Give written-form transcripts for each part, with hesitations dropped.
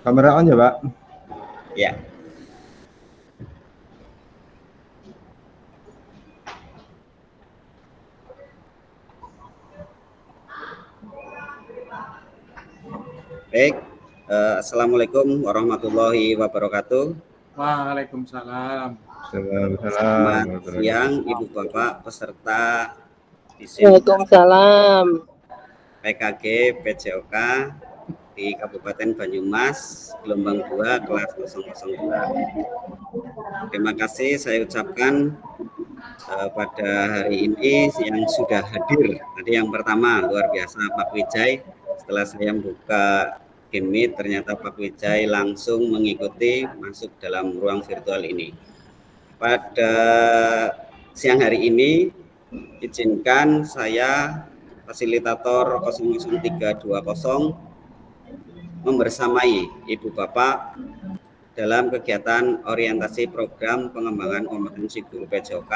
Kamera on ya, Pak? Ya. Baik, Assalamualaikum warahmatullahi wabarakatuh. Waalaikumsalam. Selamat siang Ibu Bapak peserta Waalaikumsalam. PKG PJOK di Kabupaten Banyumas, gelombang 2 kelas 002. Terima kasih saya ucapkan pada hari ini yang sudah hadir. Tadi yang pertama luar biasa Pak Wijay. Setelah saya membuka Game Meet, ternyata Pak Wijay langsung mengikuti masuk dalam ruang virtual ini. Pada siang hari ini, izinkan saya, fasilitator 00320, membersamai Ibu Bapak dalam kegiatan orientasi program pengembangan kompetensi guru PJOK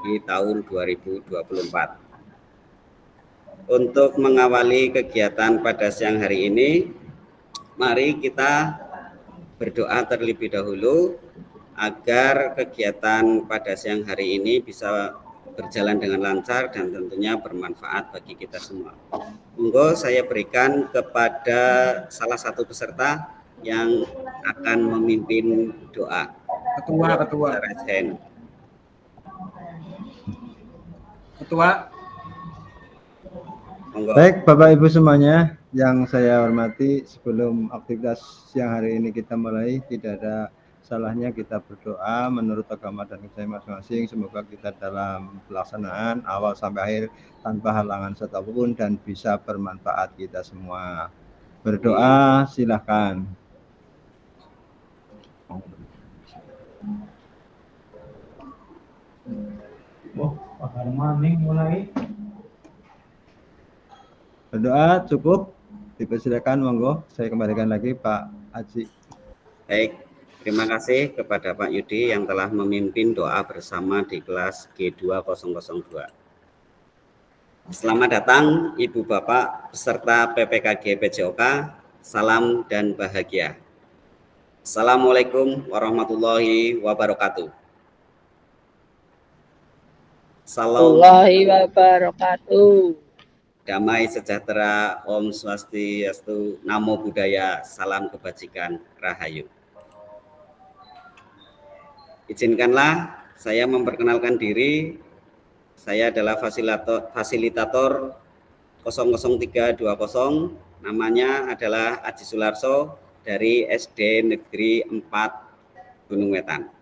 di tahun 2024. Untuk mengawali kegiatan pada siang hari ini, mari kita berdoa terlebih dahulu agar kegiatan pada siang hari ini bisa berjalan dengan lancar dan tentunya bermanfaat bagi kita semua. Monggo saya berikan kepada salah satu peserta yang akan memimpin doa. Ketua. Monggo. Baik, Bapak Ibu semuanya yang saya hormati, sebelum aktivitas siang hari ini kita mulai, tidak ada salahnya kita berdoa menurut agama dan kepercayaan masing-masing. Semoga kita dalam pelaksanaan awal sampai akhir tanpa halangan satupun dan bisa bermanfaat kita semua. Berdoa silahkan. Pak Harmaning mulai. Berdoa cukup, dipersilakan, monggo. Saya kembalikan lagi Pak Haji. Baik, terima kasih kepada Pak Yudi yang telah memimpin doa bersama di kelas G2002. Selamat datang Ibu Bapak peserta PPKG PJOK, salam dan bahagia. Assalamualaikum warahmatullahi wabarakatuh. Salam wabarakatuh. Damai sejahtera, Om Swastiastu, Namo Buddhaya, salam kebajikan, Rahayu. Izinkanlah saya memperkenalkan diri. Saya adalah fasilitator 00320, namanya adalah Aji Sularso dari SD Negeri 4 Gunung Wetan.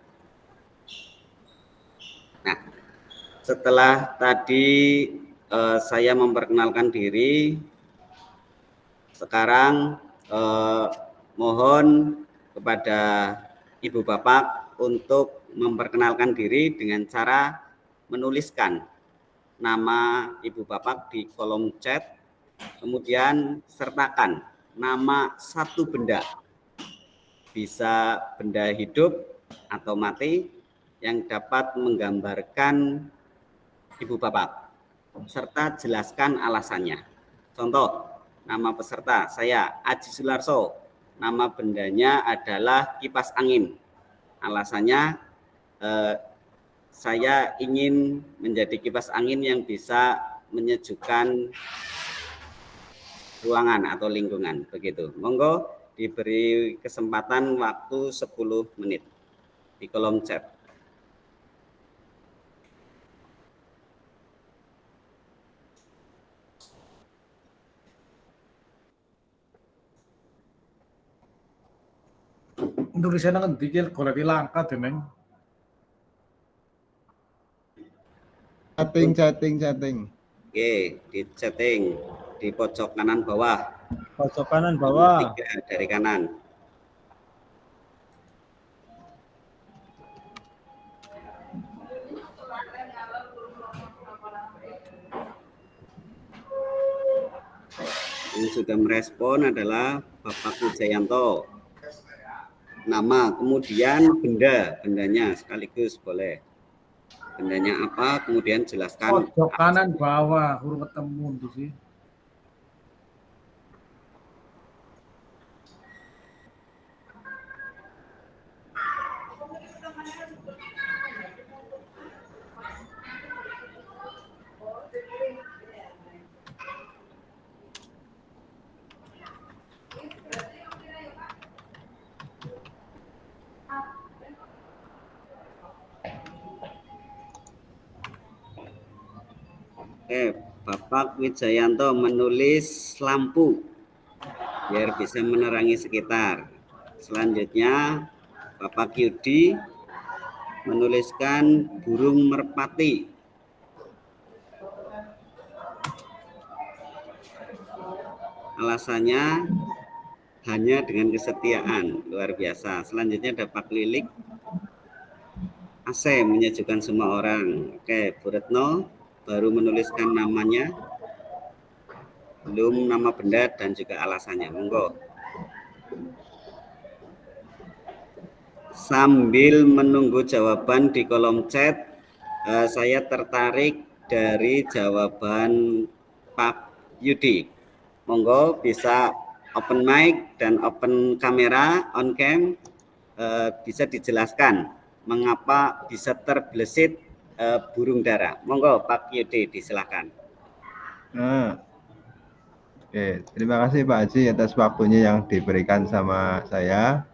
Nah, setelah tadi saya memperkenalkan diri, sekarang mohon kepada Ibu Bapak untuk memperkenalkan diri dengan cara menuliskan nama Ibu Bapak di kolom chat, kemudian sertakan nama satu benda, bisa benda hidup atau mati, yang dapat menggambarkan Ibu Bapak, serta jelaskan alasannya. Contoh, nama peserta saya Aji Sularso, nama bendanya adalah kipas angin. Alasannya saya ingin menjadi kipas angin yang bisa menyejukkan ruangan atau lingkungan, begitu. Monggo diberi kesempatan waktu 10 menit di kolom chat. Indonesia kan dikil golek langka demeng. Chatting. Oke, di chatting di pojok kanan bawah. Pojok kanan bawah. 3 dari kanan. Yang sudah merespon adalah Bapak Wijayanto. Nama, kemudian bendanya sekaligus boleh. Bendanya apa, kemudian jelaskan. Pojok kanan bawah, huruf ketemu di sini. Oke, Bapak Wijayanto menulis lampu biar bisa menerangi sekitar. Selanjutnya Bapak Yudi menuliskan burung merpati. Alasannya hanya dengan kesetiaan, luar biasa. Selanjutnya ada Pak Lilik, AC menyejukkan semua orang. Oke, Bu Retno baru menuliskan namanya, belum nama benda dan juga alasannya. Monggo. Sambil menunggu jawaban di kolom chat, saya tertarik dari jawaban Pak Yudi. Monggo bisa open mic dan open kamera, on cam, bisa dijelaskan mengapa bisa terbesit burung dara. Monggo Pak Yudi, disilakan. Nah, oke, terima kasih Pak Haji atas waktunya yang diberikan sama saya.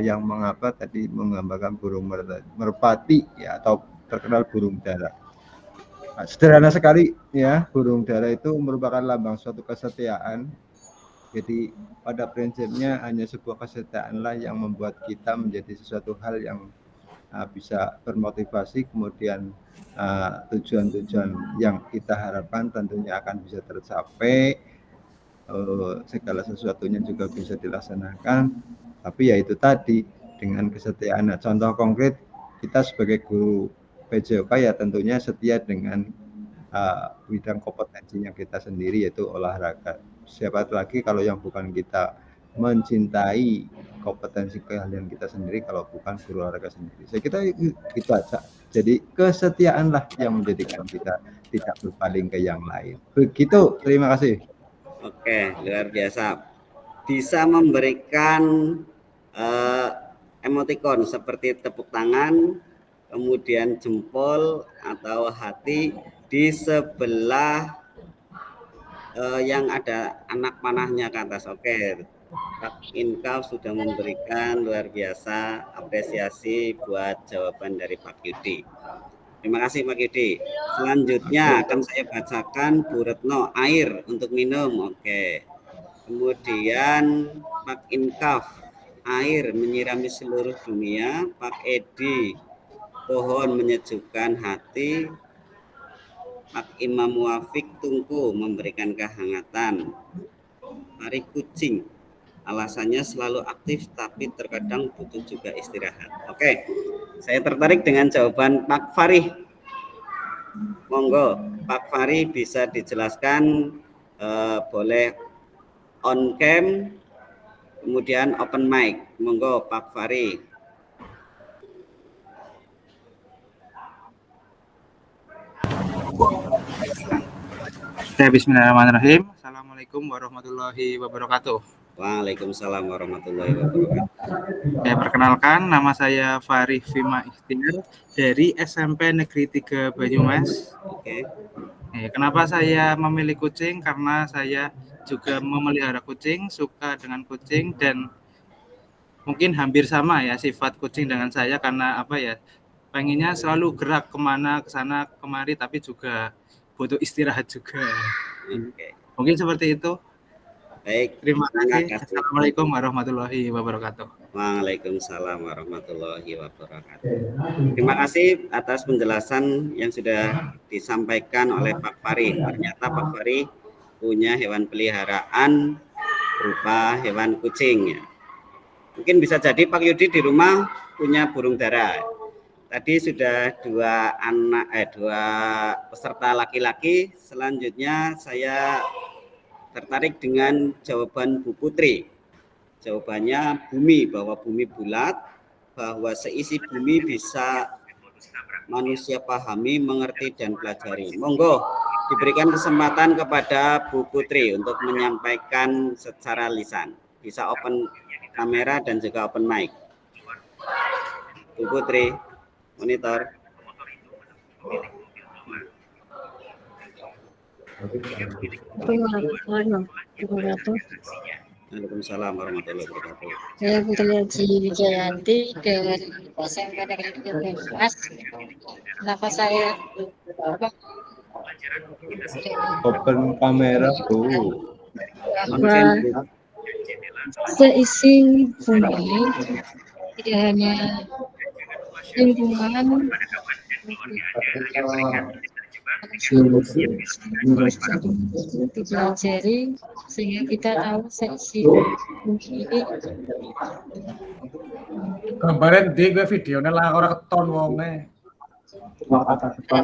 Yang mengapa tadi menggambarkan burung merpati ya, atau terkenal burung dara. Sederhana sekali ya, burung dara itu merupakan lambang suatu kesetiaan. Jadi pada prinsipnya hanya sebuah kesetiaanlah yang membuat kita menjadi sesuatu hal yang bisa bermotivasi, kemudian tujuan-tujuan yang kita harapkan tentunya akan bisa tercapai, segala sesuatunya juga bisa dilaksanakan, tapi ya itu tadi dengan kesetiaan. Nah, contoh konkret kita sebagai guru PJOK ya tentunya setia dengan bidang kompetensinya kita sendiri, yaitu olahraga. Siapa lagi kalau yang bukan kita mencintai kompetensi keahlian kita sendiri kalau bukan guru olahraga sendiri. Saya kira itu aja. Jadi kesetiaanlah yang menjadikan kita tidak berpaling ke yang lain. Begitu, terima kasih. Oke, luar biasa. Bisa memberikan emoticon seperti tepuk tangan, kemudian jempol atau hati di sebelah yang ada anak panahnya ke atas. Oke, Pak Inkau sudah memberikan luar biasa apresiasi buat jawaban dari Pak Yudi. Terima kasih Pak Yudi. Selanjutnya akan saya bacakan Bu Retno, air untuk minum. Oke. Kemudian Pak Inkaf, air menyirami seluruh dunia. Pak Edi, pohon menyejukkan hati. Pak Imam Muafiq, tungku memberikan kehangatan. Hari kucing, alasannya selalu aktif tapi terkadang butuh juga istirahat. Oke, saya tertarik dengan jawaban Pak Farih. Monggo Pak Farih bisa dijelaskan, boleh on cam, kemudian open mic. Monggo Pak Farih. Bismillahirrahmanirrahim. Assalamualaikum warahmatullahi wabarakatuh. Waalaikumsalam warahmatullahi wabarakatuh. Perkenalkan, nama saya Farih Fima Ikhtiar dari SMP Negeri 3 Banyumas. Oke. Kenapa saya memilih kucing? Karena saya juga memelihara kucing, suka dengan kucing, dan mungkin hampir sama ya sifat kucing dengan saya, karena pengennya selalu gerak kemana, kesana, kemari, tapi juga butuh istirahat juga. Oke. Mungkin seperti itu. Baik. Terima kasih. Assalamualaikum warahmatullahi wabarakatuh. Waalaikumsalam warahmatullahi wabarakatuh. Terima kasih atas penjelasan yang sudah disampaikan oleh Pak Farih. Ternyata Pak Farih punya hewan peliharaan berupa hewan kucing. Mungkin bisa jadi Pak Yudi di rumah punya burung dara. Tadi sudah dua peserta laki-laki. Selanjutnya saya tertarik dengan jawaban Bu Putri. Jawabannya bumi, bahwa bumi bulat, bahwa seisi bumi bisa manusia pahami, mengerti, dan pelajari. Monggo diberikan kesempatan kepada Bu Putri untuk menyampaikan secara lisan. Bisa open kamera dan juga open mic. Bu Putri, monitor. Waalaikumsalam warahmatullahi wabarakatuh. Saya Putri Haji Wijayanti dari SMP Negeri 3 Banyumas. Kenapa saya Open kamera, Bu. bahwa seisi bumi tidak hanya lingkungan dipelajari sehingga kita tahu seisi bumi ini Gambaran di gue videonya lah orang keton wonge.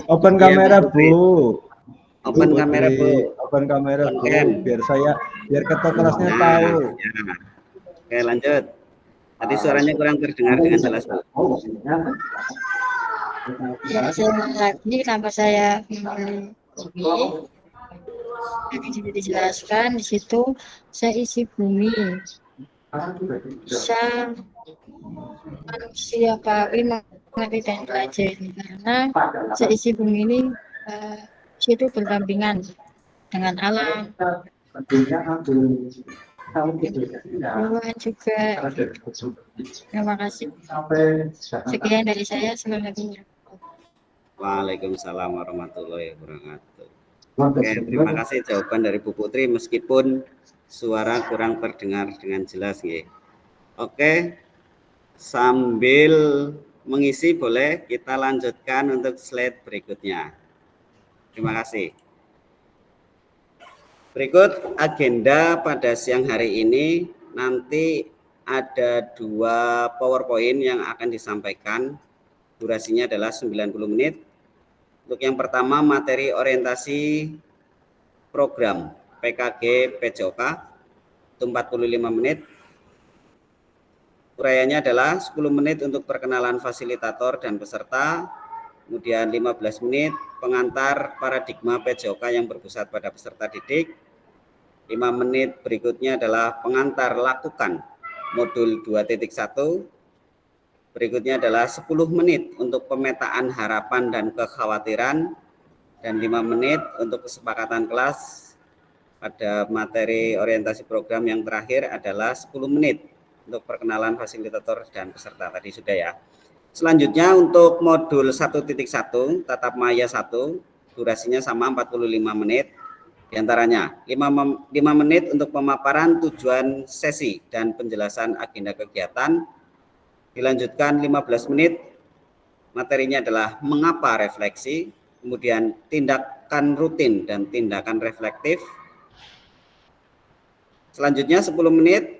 Open kamera, Bu. Open kamera, Bu. Open kamera, Bu. Open. Biar ketua kelasnya tahu. Ya. Oke, lanjut. Tadi suaranya kurang terdengar dengan jelas, Bu. ya, ini kenapa saya memilih bumi ini juga dijelaskan di situ seisi bumi bisa manusia pahami mengerti dan pelajari karena seisi bumi ini situ berdampingan dengan alam lingkungan juga. Terima kasih. Sekian dari saya. Assalamualaikum. Waalaikumsalam warahmatullahi wabarakatuh. Oke, terima kasih jawaban dari Bu Putri meskipun suara kurang terdengar dengan jelas, nggih. Oke, sambil mengisi boleh kita lanjutkan untuk slide berikutnya. Terima kasih. Berikut agenda pada siang hari ini, nanti ada 2 PowerPoint yang akan disampaikan. Durasinya adalah 90 menit. Untuk yang pertama materi orientasi program PKG PJOK itu 45 menit. Uraiannya adalah 10 menit untuk perkenalan fasilitator dan peserta, kemudian 15 menit pengantar paradigma PJOK yang berpusat pada peserta didik. 5 menit berikutnya adalah pengantar lakukan modul 2.1. Berikutnya adalah 10 menit untuk pemetaan harapan dan kekhawatiran dan 5 menit untuk kesepakatan kelas. Pada materi orientasi program yang terakhir adalah 10 menit untuk perkenalan fasilitator dan peserta tadi sudah ya. Selanjutnya untuk modul 1.1 tatap maya 1 durasinya sama 45 menit. Di antaranya 5 menit untuk pemaparan tujuan sesi dan penjelasan agenda kegiatan. Dilanjutkan 15 menit, materinya adalah mengapa refleksi, kemudian tindakan rutin dan tindakan reflektif. Selanjutnya 10 menit,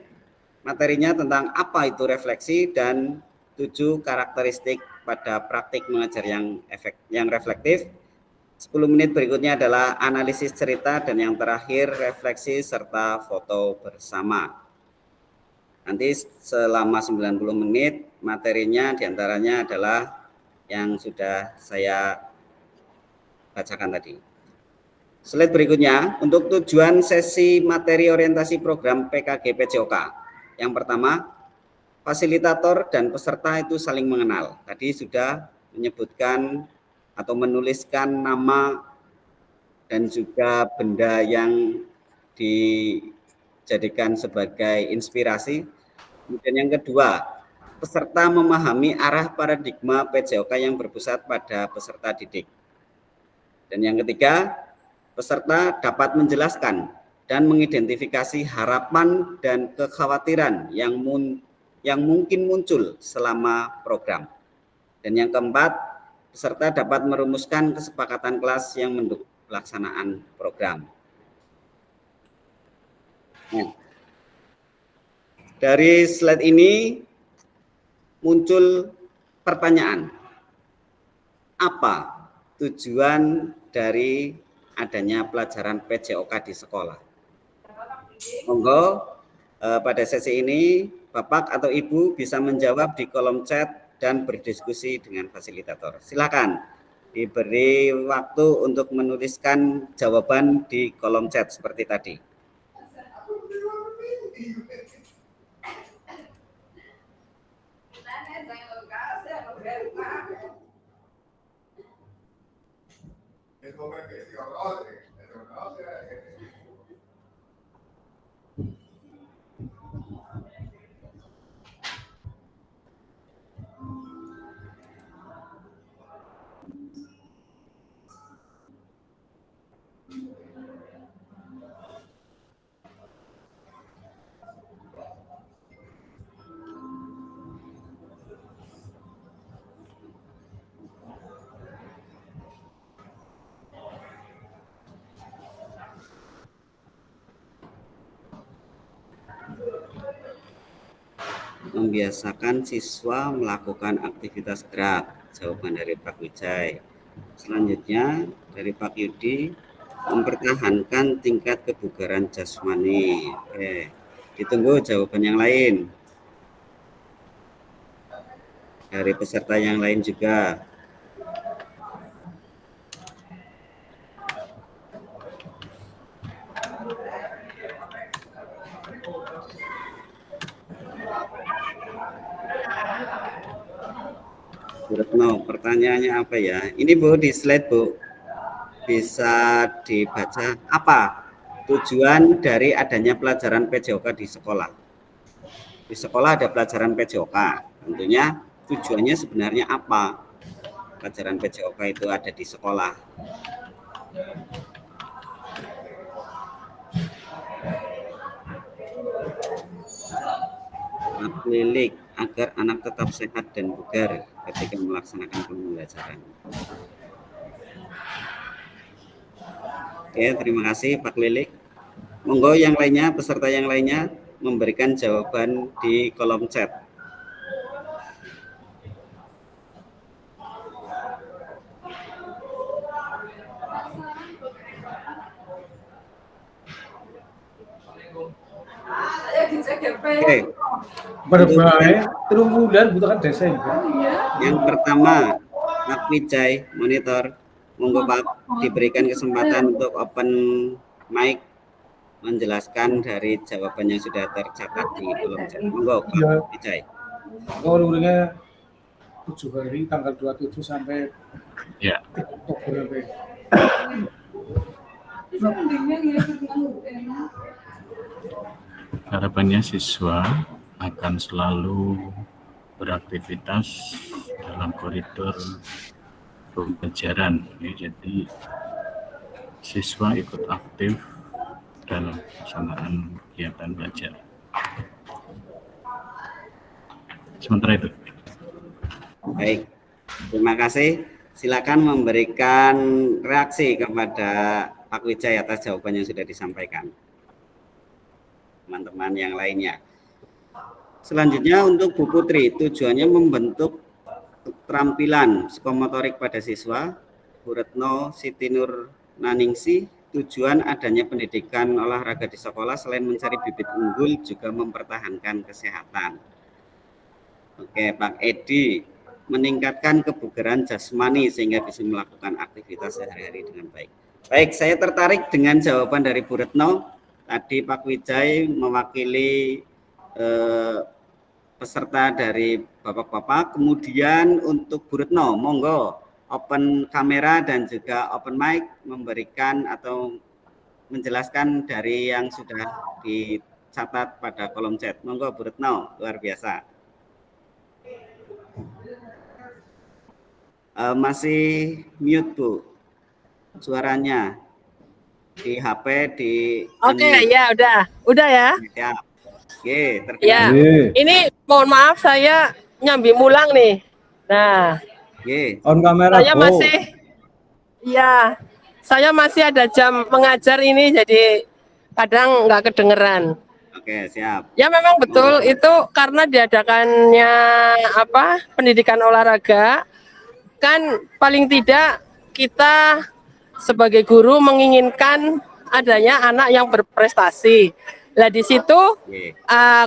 materinya tentang apa itu refleksi dan 7 karakteristik pada praktik mengajar yang reflektif. 10 menit berikutnya adalah analisis cerita dan yang terakhir refleksi serta foto bersama. Nanti selama 90 menit materinya diantaranya adalah yang sudah saya bacakan tadi. Slide berikutnya untuk tujuan sesi materi orientasi program PKG PJOK. Yang pertama, fasilitator dan peserta itu saling mengenal. Tadi sudah menyebutkan atau menuliskan nama dan juga benda yang dijadikan sebagai inspirasi. Kemudian yang kedua, peserta memahami arah paradigma PJOK yang berpusat pada peserta didik. Dan yang ketiga, peserta dapat menjelaskan dan mengidentifikasi harapan dan kekhawatiran yang mungkin muncul selama program. Dan yang keempat, peserta dapat merumuskan kesepakatan kelas yang mendukung pelaksanaan program. Dari slide ini muncul pertanyaan, apa tujuan dari adanya pelajaran PJOK di sekolah? Monggo pada sesi ini Bapak atau Ibu bisa menjawab di kolom chat dan berdiskusi dengan fasilitator. Silakan diberi waktu untuk menuliskan jawaban di kolom chat seperti tadi. membiasakan siswa melakukan aktivitas gerak. Jawaban dari Pak Wijay. Selanjutnya dari Pak Yudi, mempertahankan tingkat kebugaran jasmani. Oke, ditunggu jawaban yang lain. Dari peserta yang lain juga. Bu Retno, pertanyaannya apa ya? Ini Bu di slide Bu, bisa dibaca apa tujuan dari adanya pelajaran PJOK di sekolah? Di sekolah ada pelajaran PJOK, tentunya tujuannya sebenarnya apa? Pelajaran PJOK itu ada di sekolah. Lilik agar anak tetap sehat dan bugar ketika melaksanakan pembelajaran. Oke, terima kasih Pak Lilik. Monggo yang lainnya, peserta yang lainnya memberikan jawaban di kolom chat. Oke. Berbahaya, terus bulan butuhkan desain. Yang pertama, Pak Wijay, monitor. Monggo Pak, diberikan kesempatan untuk open mic menjelaskan dari jawaban yang sudah tercatat di kolom chat. Monggo Pak Wijay. Uringnya 7 hari, tanggal 27 sampai Ya. Oktober. Harapannya siswa akan selalu beraktivitas dalam koridor pembelajaran. Ya, jadi siswa ikut aktif dalam pelaksanaan kegiatan belajar. Sementara itu. Baik, terima kasih. Silakan memberikan reaksi kepada Pak Wijay atas jawaban yang sudah disampaikan. Teman-teman yang lainnya. Selanjutnya untuk Bu Putri, tujuannya membentuk keterampilan psikomotorik pada siswa. Bu Retno Siti Nur Naningsi, tujuan adanya pendidikan olahraga di sekolah selain mencari bibit unggul juga mempertahankan kesehatan. Oke, Pak Edi, meningkatkan kebugaran jasmani sehingga bisa melakukan aktivitas sehari-hari dengan baik. Baik, saya tertarik dengan jawaban dari Bu Retno. Tadi Pak Wijay mewakili peserta dari Bapak-Bapak. Kemudian untuk Bu Retno, monggo open kamera dan juga open mic memberikan atau menjelaskan dari yang sudah dicatat pada kolom chat. Monggo Bu Retno, luar biasa. Masih mute Bu suaranya di HP di ya udah ya. Siap. Oke, Ya, ini mohon maaf saya nyambi mulang nih. Nah, on kamera saya masih ada jam mengajar ini, jadi kadang nggak kedengeran. Oke, siap. Ya memang betul itu karena diadakannya pendidikan olahraga, kan paling tidak kita sebagai guru menginginkan adanya anak yang berprestasi. Nah di situ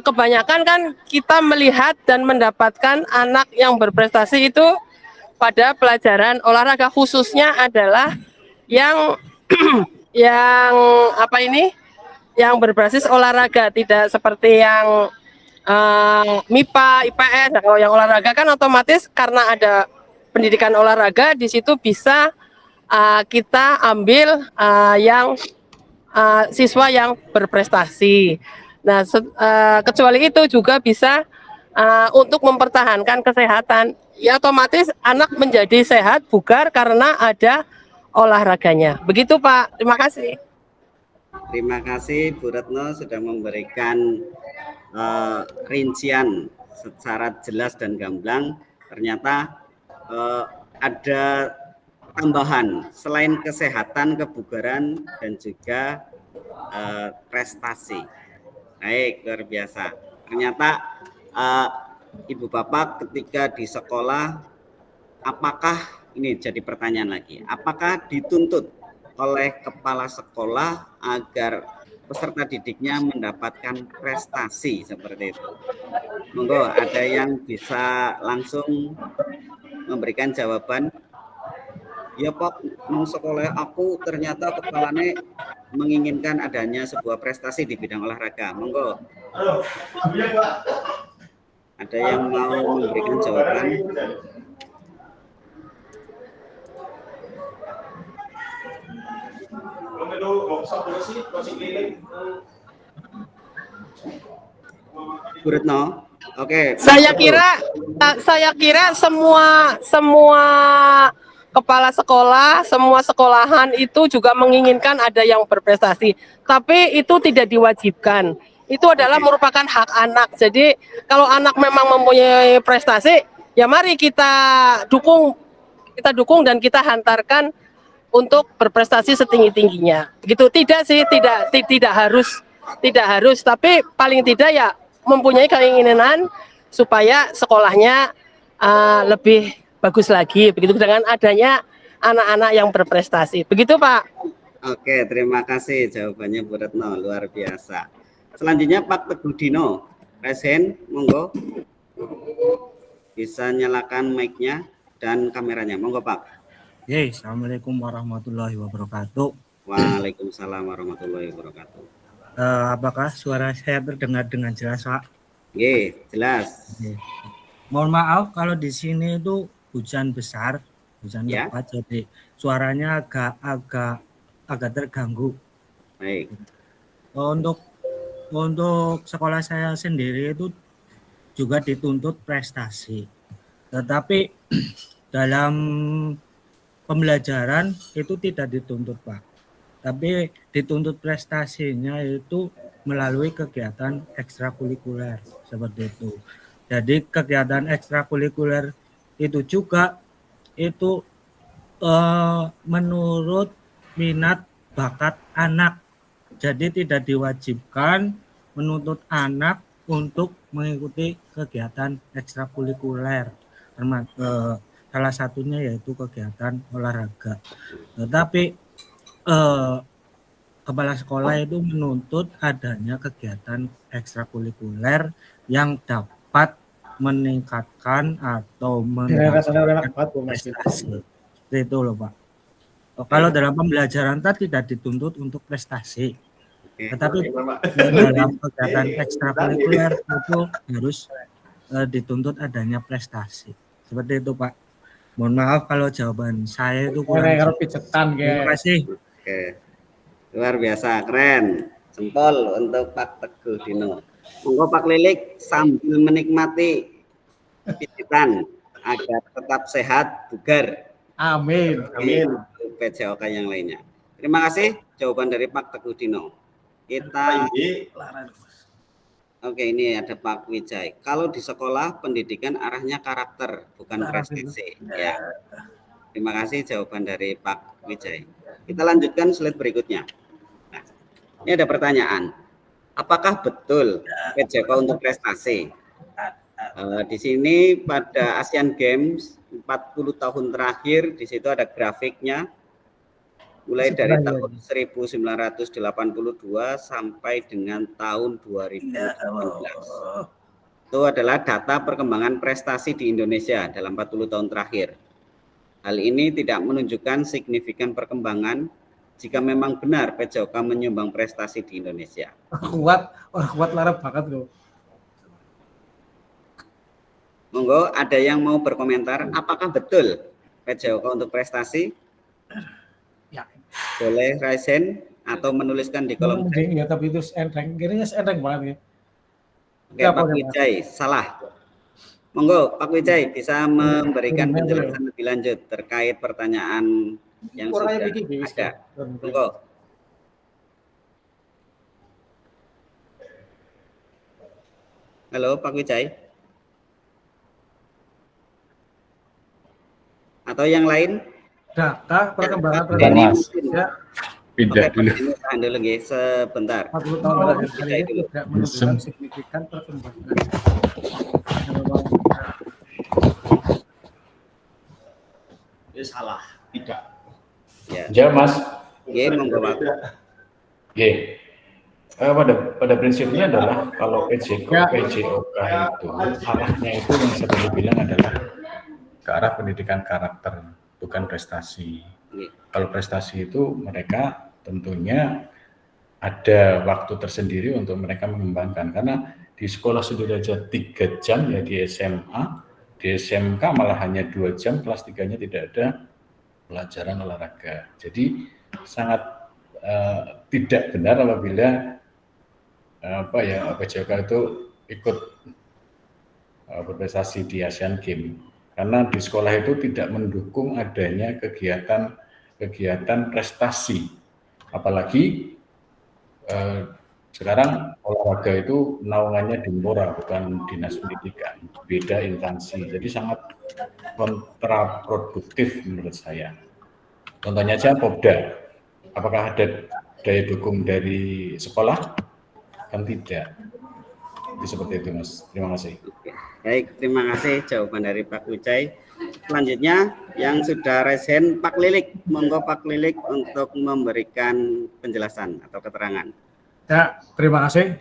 kebanyakan kan kita melihat dan mendapatkan anak yang berprestasi itu pada pelajaran olahraga, khususnya adalah yang yang berbasis olahraga, tidak seperti yang MIPA, IPS. Nah, kalau yang olahraga kan otomatis karena ada pendidikan olahraga di situ bisa kita ambil yang siswa yang berprestasi. Nah, kecuali itu juga bisa untuk mempertahankan kesehatan. Ya otomatis anak menjadi sehat, bugar karena ada olahraganya. Begitu Pak, terima kasih. Terima kasih Bu Retno sudah memberikan rincian secara jelas dan gamblang. Ternyata ada tambahan selain kesehatan, kebugaran dan juga prestasi. Baik, luar biasa. Ternyata Ibu Bapak ketika di sekolah, apakah ini jadi pertanyaan lagi, apakah dituntut oleh kepala sekolah agar peserta didiknya mendapatkan prestasi seperti itu? Monggo, ada yang bisa langsung memberikan jawaban? Ya Pak, nang sekolah aku ternyata kepalanya menginginkan adanya sebuah prestasi di bidang olahraga. Monggo. Ada yang mau memberikan jawaban? Bu Retno, oke. Saya kira semua kepala sekolah, semua sekolahan itu juga menginginkan ada yang berprestasi. Tapi itu tidak diwajibkan. Itu adalah merupakan hak anak. Jadi kalau anak memang mempunyai prestasi, ya mari kita dukung dan kita hantarkan untuk berprestasi setinggi-tingginya. Begitu. Tidak sih, tidak harus, tapi paling tidak ya mempunyai keinginan supaya sekolahnya lebih bagus lagi, begitu dengan adanya anak-anak yang berprestasi. Begitu Pak. Oke, terima kasih jawabannya Bu Retno, luar biasa. Selanjutnya Pak Teguh Dino, Resen, monggo. Bisa nyalakan mic-nya dan kameranya, monggo Pak. Assalamualaikum warahmatullahi wabarakatuh. Waalaikumsalam warahmatullahi wabarakatuh. Apakah suara saya terdengar dengan jelas, Pak? Jelas. Mohon maaf kalau di sini itu hujan besar, hujan lebat, jadi suaranya agak terganggu. Baik. Untuk sekolah saya sendiri itu juga dituntut prestasi, tetapi dalam pembelajaran itu tidak dituntut, Pak. Tapi dituntut prestasinya itu melalui kegiatan ekstrakurikuler seperti itu. Jadi kegiatan ekstrakurikuler itu juga itu menurut minat bakat anak. Jadi tidak diwajibkan menuntut anak untuk mengikuti kegiatan ekstrakurikuler. Salah satunya yaitu kegiatan olahraga. Tetapi kepala sekolah itu menuntut adanya kegiatan ekstrakurikuler yang dapat meningkatkan atau meningkatkan prestasi. Itu loh Pak. Kalau dalam pembelajaran tidak dituntut untuk prestasi, tetapi dalam kegiatan ekstrakurikuler itu harus dituntut adanya prestasi. Seperti itu Pak. Mohon maaf kalau jawaban saya itu kurang. Terima kasih. Oke. Luar biasa, keren. Jempol untuk Pak Teguh Dino. Monggo Pak Lilik sambil menikmati pijitan agar tetap sehat, bugar. Amin. Amin. PJOK yang lainnya. Terima kasih jawaban dari Pak Teguh Dino. Kita Oke, ini ada Pak Wijay. Kalau di sekolah pendidikan arahnya karakter, bukan prestasi. Ya. Terima kasih jawaban dari Pak Wijay. Kita lanjutkan slide berikutnya. Nah, ini ada pertanyaan. Apakah betul PJOK untuk prestasi? Di sini pada Asian Games 40 tahun terakhir, di situ ada grafiknya. Mulai dari tahun 1982 sampai dengan tahun 2019. Itu adalah data perkembangan prestasi di Indonesia dalam 40 tahun terakhir. Hal ini tidak menunjukkan signifikan perkembangan jika memang benar PJOK menyumbang prestasi di Indonesia. Kuat larap banget loh. Monggo, ada yang mau berkomentar? Apakah betul PJOK untuk prestasi? Ya. Boleh raisen atau menuliskan di kolom chat. Ya, tapi itu enteng. Kayaknya enteng banget ya. Oke, Pak Wijay, salah. Monggo, Pak Wijay bisa memberikan penjelasan lebih lanjut terkait pertanyaan yang sudah ada. Monggo. Halo, Pak Wijay. Atau yang lain? Data perkembangan prestasi. Pindah dulu. Tahan dulu guys, sebentar. 40 tahun terakhir tidak menunjukkan signifikan perkembangan. salah, tidak. Ya, Mas. Oke, monggo Pak. Oke. Pada prinsipnya adalah kalau PJOK itu arahnya itu yang saya tadi bilang adalah ke arah pendidikan karakter, bukan prestasi. Kalau prestasi itu mereka tentunya ada waktu tersendiri untuk mereka mengembangkan, karena di sekolah sudah aja 3 jam ya di SMA, di SMK malah hanya 2 jam, kelas 3-nya tidak ada pelajaran olahraga. Jadi sangat tidak benar apabila PJOK itu ikut berprestasi di Asian Games, karena di sekolah itu tidak mendukung adanya kegiatan prestasi, apalagi sekarang olahraga itu naungannya di Menpora bukan dinas pendidikan, beda instansi, jadi sangat kontraproduktif menurut saya. Contohnya aja Popda, apakah ada daya dukung dari sekolah? Kan tidak. Jadi seperti itu, Mas. Terima kasih. Baik, terima kasih jawaban dari Pak Ucai. Selanjutnya yang sudah resen Pak Lilik, monggo Pak Lilik untuk memberikan penjelasan atau keterangan. Ya, terima kasih.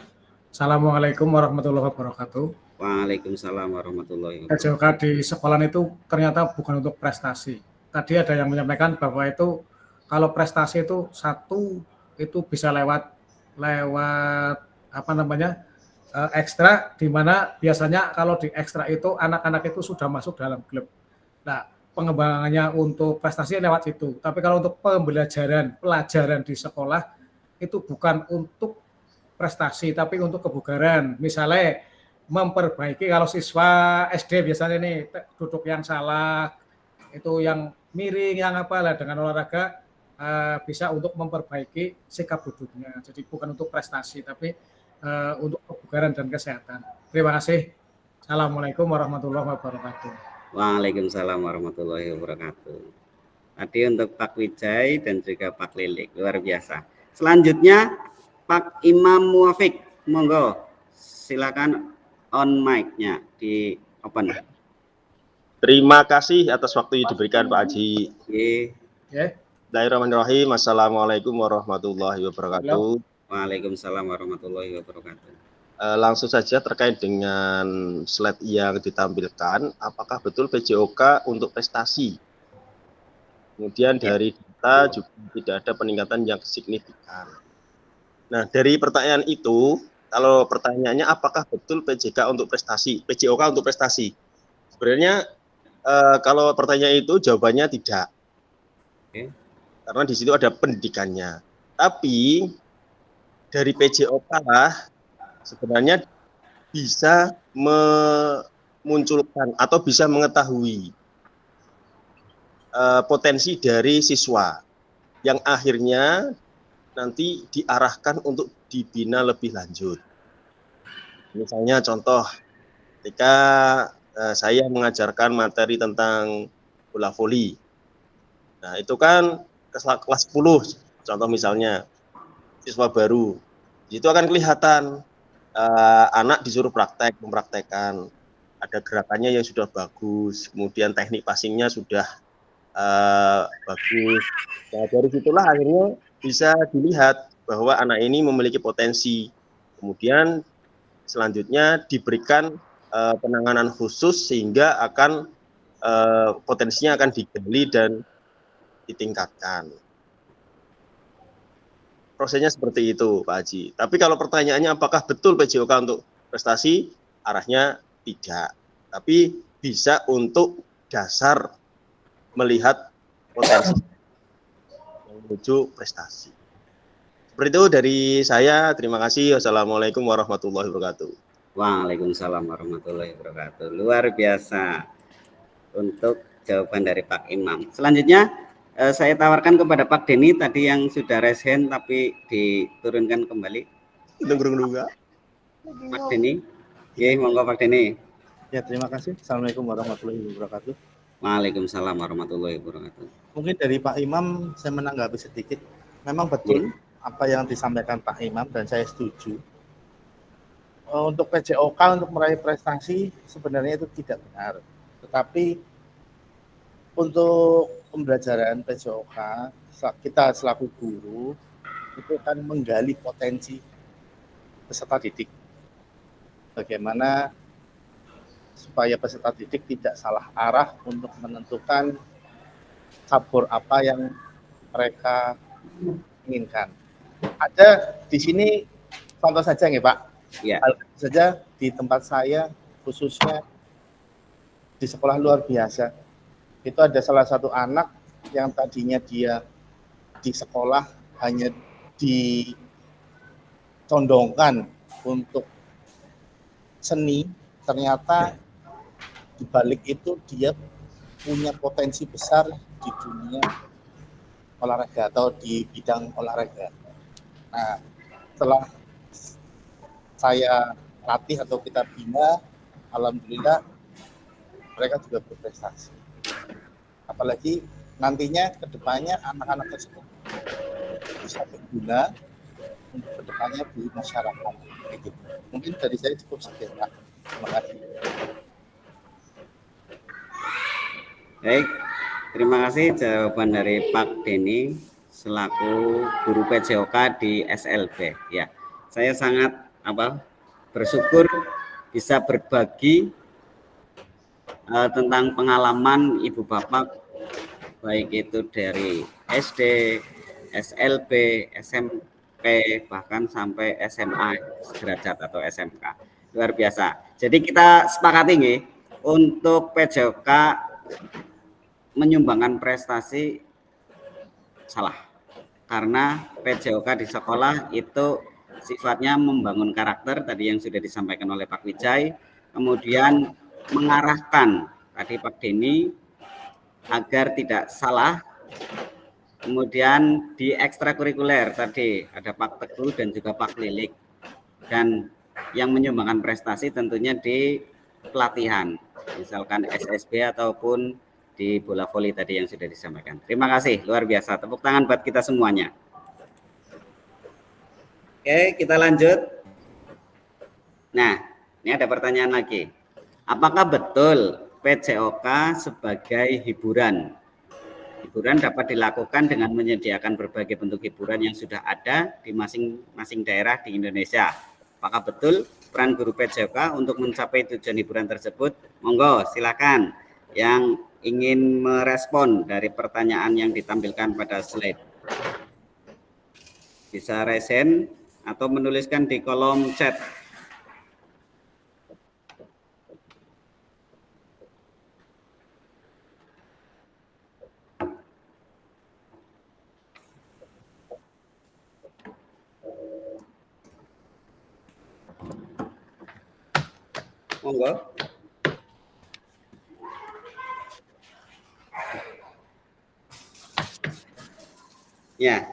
Assalamualaikum warahmatullahi wabarakatuh. Waalaikumsalam warahmatullahi wabarakatuh. PJOK di sekolah itu ternyata bukan untuk prestasi. Tadi ada yang menyampaikan bahwa itu kalau prestasi itu satu itu bisa lewat ekstra, di mana biasanya kalau di ekstra itu anak-anak itu sudah masuk dalam klub. Nah, pengembangannya untuk prestasi lewat situ. Tapi kalau untuk pelajaran di sekolah itu bukan untuk prestasi, tapi untuk kebugaran. Misalnya memperbaiki, kalau siswa SD biasanya nih duduk yang salah, itu yang miring, yang apalah, dengan olahraga bisa untuk memperbaiki sikap duduknya. Jadi bukan untuk prestasi, tapi untuk kebugaran dan kesehatan. Terima kasih. Assalamualaikum warahmatullahi wabarakatuh. Waalaikumsalam warahmatullahi wabarakatuh. Tadi untuk Pak Wijay dan juga Pak Lilik, luar biasa. Selanjutnya Pak Imam Muafiq, monggo silakan on mic-nya di open. Terima kasih atas waktu yang diberikan Pak Haji. Bismillahirrahmanirrahim. Assalamualaikum warahmatullahi wabarakatuh. Waalaikumsalam warahmatullahi wabarakatuh. Langsung saja terkait dengan slide yang ditampilkan, apakah betul PJOK untuk prestasi? Kemudian dari data juga tidak ada peningkatan yang signifikan. Nah, dari pertanyaan itu, kalau pertanyaannya apakah betul PJOK untuk prestasi? Sebenarnya kalau pertanyaan itu jawabannya tidak. Karena di situ ada pendidikannya. Tapi dari PJOK sebenarnya bisa memunculkan atau bisa mengetahui potensi dari siswa yang akhirnya nanti diarahkan untuk dibina lebih lanjut. Misalnya contoh, ketika saya mengajarkan materi tentang bola voli. Nah, itu kan kelas 10, contoh misalnya, siswa baru. Itu akan kelihatan anak disuruh mempraktekkan. Ada gerakannya yang sudah bagus, kemudian teknik passingnya sudah bagus. Nah, dari situlah akhirnya bisa dilihat bahwa anak ini memiliki potensi. Kemudian selanjutnya diberikan penanganan khusus sehingga akan potensinya akan digali dan ditingkatkan. Prosesnya seperti itu, Pak Haji. Tapi kalau pertanyaannya apakah betul PJOK untuk prestasi, arahnya tidak. Tapi bisa untuk dasar melihat potensi menuju prestasi. Seperti itu dari saya. Terima kasih. Wassalamualaikum warahmatullahi wabarakatuh. Waalaikumsalam warahmatullahi wabarakatuh. Luar biasa untuk jawaban dari Pak Imam. Selanjutnya saya tawarkan kepada Pak Denny tadi yang sudah raise hand tapi diturunkan kembali. Pak Denny. Oke, monggo Pak Denny. Ya, terima kasih. Assalamualaikum warahmatullahi wabarakatuh. Waalaikumsalam warahmatullahi wabarakatuh. Mungkin dari Pak Imam saya menanggapi sedikit. Memang betul apa yang disampaikan Pak Imam dan saya setuju. Untuk PJOK untuk meraih prestasi sebenarnya itu tidak benar. Tetapi untuk pembelajaran PJOK, kita selaku guru itu akan menggali potensi peserta didik. Bagaimana supaya peserta didik tidak salah arah untuk menentukan cabur apa yang mereka inginkan. Ada di sini contoh saja nggih Pak. Ya. Hal saja di tempat saya khususnya di sekolah luar biasa. Itu ada salah satu anak yang tadinya dia di sekolah hanya dicondongkan untuk seni, ternyata di balik itu dia punya potensi besar di dunia olahraga atau di bidang olahraga. Nah, setelah saya latih atau kita bina, alhamdulillah mereka juga berprestasi. Apalagi nantinya kedepannya anak-anak tersebut bisa berguna untuk kedepannya di masyarakat. Gitu. Mungkin dari saya cukup sekian, Pak. Terima kasih. Baik, terima kasih jawaban dari Pak Denny selaku guru PJOK di SLB. Ya, saya sangat bersyukur bisa berbagi tentang pengalaman ibu bapak baik itu dari SD, SLB, SMP, bahkan sampai SMA sederajat atau SMK. Luar biasa. Jadi kita sepakati nih untuk PJOK menyumbangkan prestasi salah. Karena PJOK di sekolah itu sifatnya membangun karakter tadi yang sudah disampaikan oleh Pak Wijay, kemudian mengarahkan tadi Pak Denny agar tidak salah. Kemudian di ekstrakurikuler tadi ada Pak Teguh dan juga Pak Lilik, dan yang menyumbangkan prestasi tentunya di pelatihan, misalkan SSB ataupun di bola voli tadi yang sudah disampaikan. Terima kasih, luar biasa. Tepuk tangan buat kita semuanya. Oke, kita lanjut. Nah, ini ada pertanyaan lagi. Apakah betul PJOK sebagai hiburan? Hiburan dapat dilakukan dengan menyediakan berbagai bentuk hiburan yang sudah ada di masing-masing daerah di Indonesia. Apakah betul peran guru PJOK untuk mencapai tujuan hiburan tersebut? Monggo, silakan yang ingin merespon dari pertanyaan yang ditampilkan pada slide. Bisa resen atau menuliskan di kolom chat. Monggo. Ya,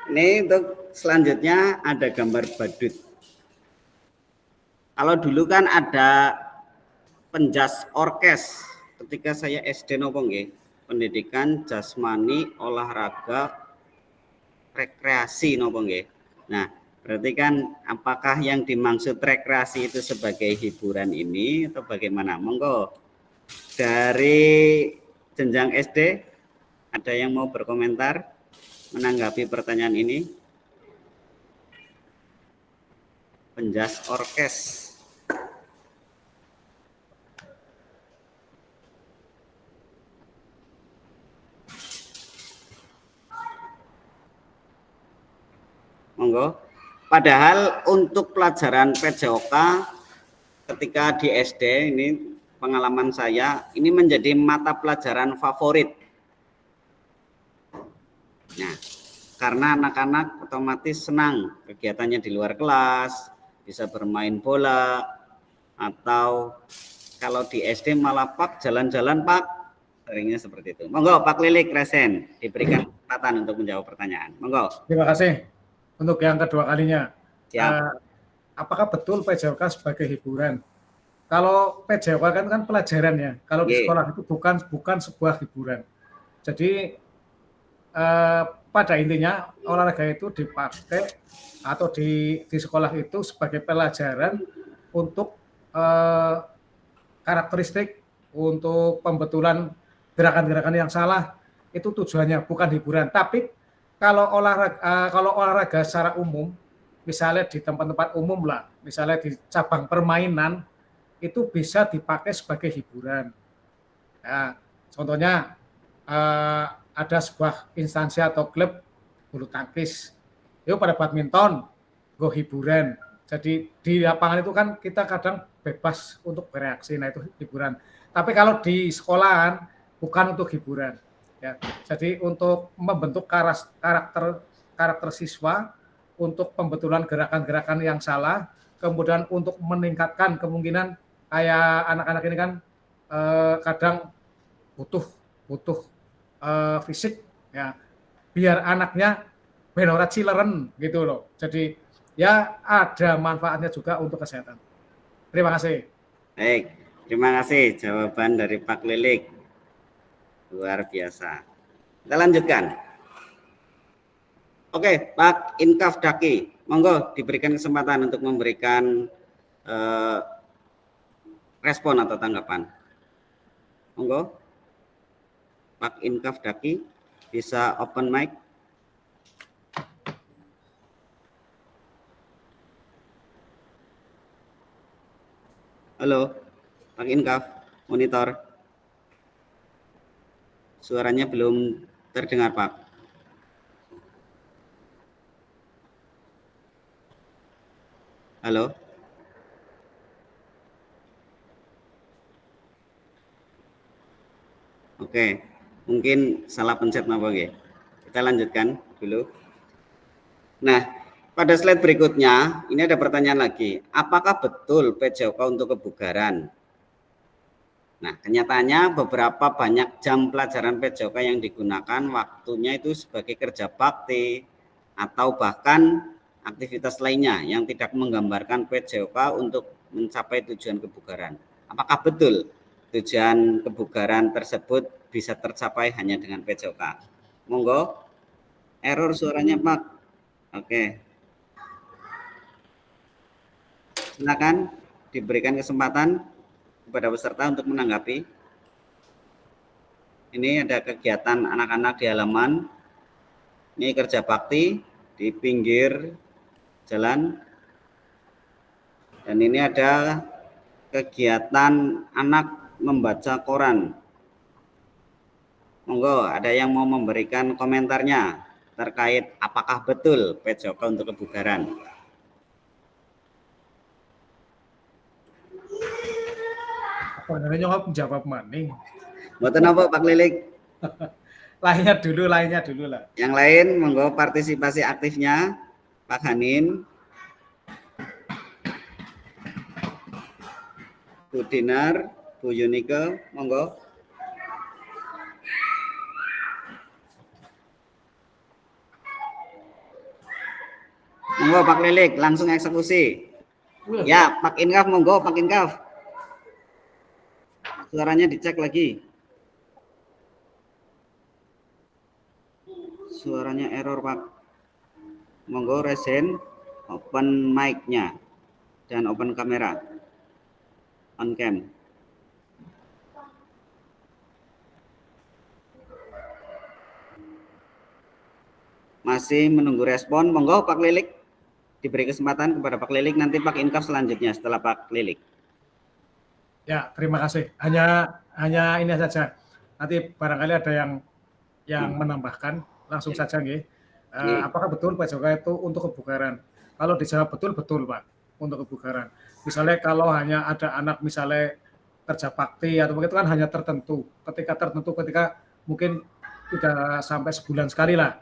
ini untuk selanjutnya ada gambar badut. Kalau dulu kan ada penjas orkes ketika saya SD nopo nggih, pendidikan jasmani olahraga rekreasi nopo nggih. Nah, berarti kan apakah yang dimaksud rekreasi itu sebagai hiburan ini atau bagaimana? Monggo. Dari jenjang SD ada yang mau berkomentar menanggapi pertanyaan ini? Penjas orkes. Monggo. Padahal untuk pelajaran PJOK ketika di SD ini pengalaman saya ini menjadi mata pelajaran favorit. Nah, karena anak-anak otomatis senang kegiatannya di luar kelas, bisa bermain bola, atau kalau di SD malah Pak jalan-jalan Pak, seringnya seperti itu. Monggo Pak Lilik Resen diberikan kesempatan untuk menjawab pertanyaan. Monggo. Terima kasih untuk yang kedua kalinya. Siap. Apakah betul PJOK sebagai hiburan? Kalau PJOK kan pelajaran ya. Kalau di sekolah itu bukan sebuah hiburan. Jadi pada intinya olahraga itu dipakai atau di sekolah itu sebagai pelajaran untuk karakteristik, untuk pembetulan gerakan-gerakan yang salah, itu tujuannya bukan hiburan. Tapi kalau olahraga secara umum, misalnya di tempat-tempat umum lah, misalnya di cabang permainan, itu bisa dipakai sebagai hiburan. Nah, contohnya ada sebuah instansi atau klub bulu tangkis, itu pada badminton, go hiburan. Jadi di lapangan itu kan kita kadang bebas untuk bereaksi, nah itu hiburan. Tapi kalau di sekolahan bukan untuk hiburan, ya. Jadi untuk membentuk karakter siswa, untuk pembetulan gerakan-gerakan yang salah, kemudian untuk meningkatkan kemungkinan kayak anak-anak ini kan kadang butuh fisik, ya, biar anaknya benora cileren gitu loh. Jadi ya ada manfaatnya juga untuk kesehatan. Terima kasih. Baik, terima kasih jawaban dari Pak Lilik. Luar biasa. Kita lanjutkan. Oke, Pak Inkaf Daki, monggo diberikan kesempatan untuk memberikan respon atau tanggapan. Monggo, Pak Inkaf Daki, bisa open mic. Halo, Pak Inkaf, monitor. Suaranya belum terdengar, Pak. Halo. Oke, mungkin salah pencet apa ya? Kita lanjutkan dulu. Nah, pada slide berikutnya, ini ada pertanyaan lagi. Apakah betul PJOK untuk kebugaran? Nah, kenyataannya beberapa banyak jam pelajaran PJOK yang digunakan waktunya itu sebagai kerja bakti atau bahkan aktivitas lainnya yang tidak menggambarkan PJOK untuk mencapai tujuan kebugaran. Apakah betul tujuan kebugaran tersebut bisa tercapai hanya dengan PJOK? Monggo. Error suaranya, Pak. Oke. Silakan diberikan kesempatan kepada peserta untuk menanggapi. Ini ada kegiatan anak-anak di halaman. Ini kerja bakti di pinggir jalan. Dan ini ada kegiatan anak membaca koran. Monggo, ada yang mau memberikan komentarnya terkait apakah betul PJOK untuk kebugaran? Apa jawab maning? Mboten apa Pak Lilik? Lainnya dulu lah. Yang lain monggo partisipasi aktifnya Pak Hanin, Bu Dinar, Bu Yunike, monggo. Monggo Pak Lilik langsung eksekusi. Ya, Pak Inkaf monggo, Pak Inkaf. Suaranya dicek lagi. Suaranya error, Pak. Monggo resen open mic-nya dan open kamera. On cam. Masih menunggu respon. Monggo Pak Lilik. Diberi kesempatan kepada Pak Lilik, nanti Pak Inkaf selanjutnya setelah Pak Lilik. Ya, terima kasih. Hanya ini saja. Nanti barangkali ada yang menambahkan, langsung saja nggih. Apakah betul PJOK itu untuk kebugaran? Kalau dijawab betul Pak, untuk kebugaran. Misalnya kalau hanya ada anak misalnya kerja bakti atau begitu kan hanya tertentu. Ketika mungkin tidak sampai sebulan sekali lah.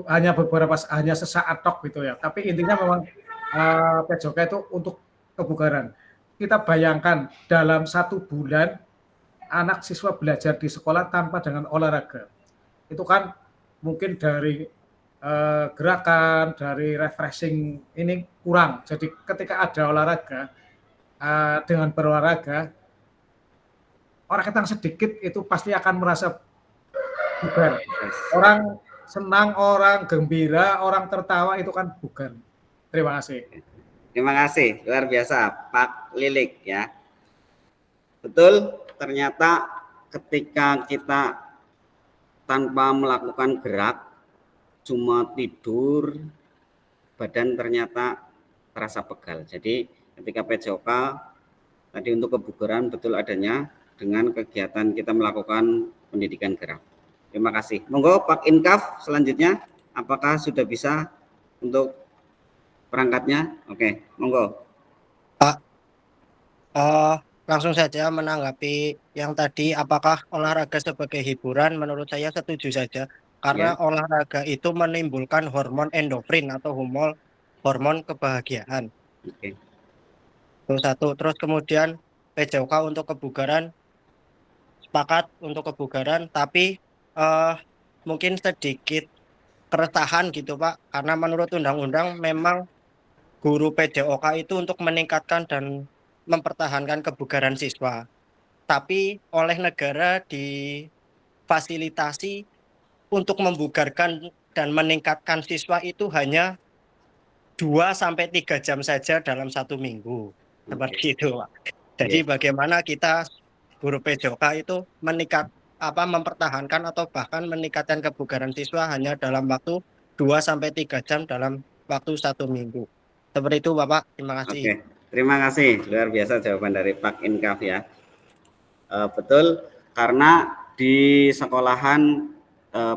Hanya sesaat tok gitu ya. Tapi intinya memang PJOK itu untuk kebugaran. Kita bayangkan dalam 1 bulan anak siswa belajar di sekolah tanpa dengan olahraga. Itu kan mungkin dari gerakan, dari refreshing ini kurang. Jadi ketika ada olahraga, dengan berolahraga, orang yang sedikit itu pasti akan merasa bugar. Orang senang, orang gembira, orang tertawa itu kan bugar. Terima kasih. Terima kasih, luar biasa Pak Lilik ya. Betul, ternyata ketika kita tanpa melakukan gerak, cuma tidur, badan ternyata terasa pegal. Jadi ketika PJOK tadi untuk kebugaran betul adanya dengan kegiatan kita melakukan pendidikan gerak. Terima kasih. Monggo Pak Inkaf selanjutnya, apakah sudah bisa untuk perangkatnya? Oke, monggo. Pak, langsung saja menanggapi yang tadi, apakah olahraga sebagai hiburan? Menurut saya setuju saja, karena olahraga itu menimbulkan hormon endorfin atau hormon kebahagiaan. Oke. Itu satu. Terus kemudian PJOK untuk kebugaran, sepakat untuk kebugaran, tapi mungkin sedikit keresahan gitu Pak, karena menurut undang-undang memang guru PJOK itu untuk meningkatkan dan mempertahankan kebugaran siswa. Tapi oleh negara difasilitasi untuk membugarkan dan meningkatkan siswa itu hanya 2-3 jam saja dalam 1 minggu. Seperti itu Pak. Jadi bagaimana kita guru PJOK itu mempertahankan atau bahkan meningkatkan kebugaran siswa hanya dalam waktu 2-3 jam dalam waktu 1 minggu. Seperti itu Bapak, terima kasih. Oke, terima kasih. Luar biasa jawaban dari Pak Inkaf ya. Betul, karena di sekolahan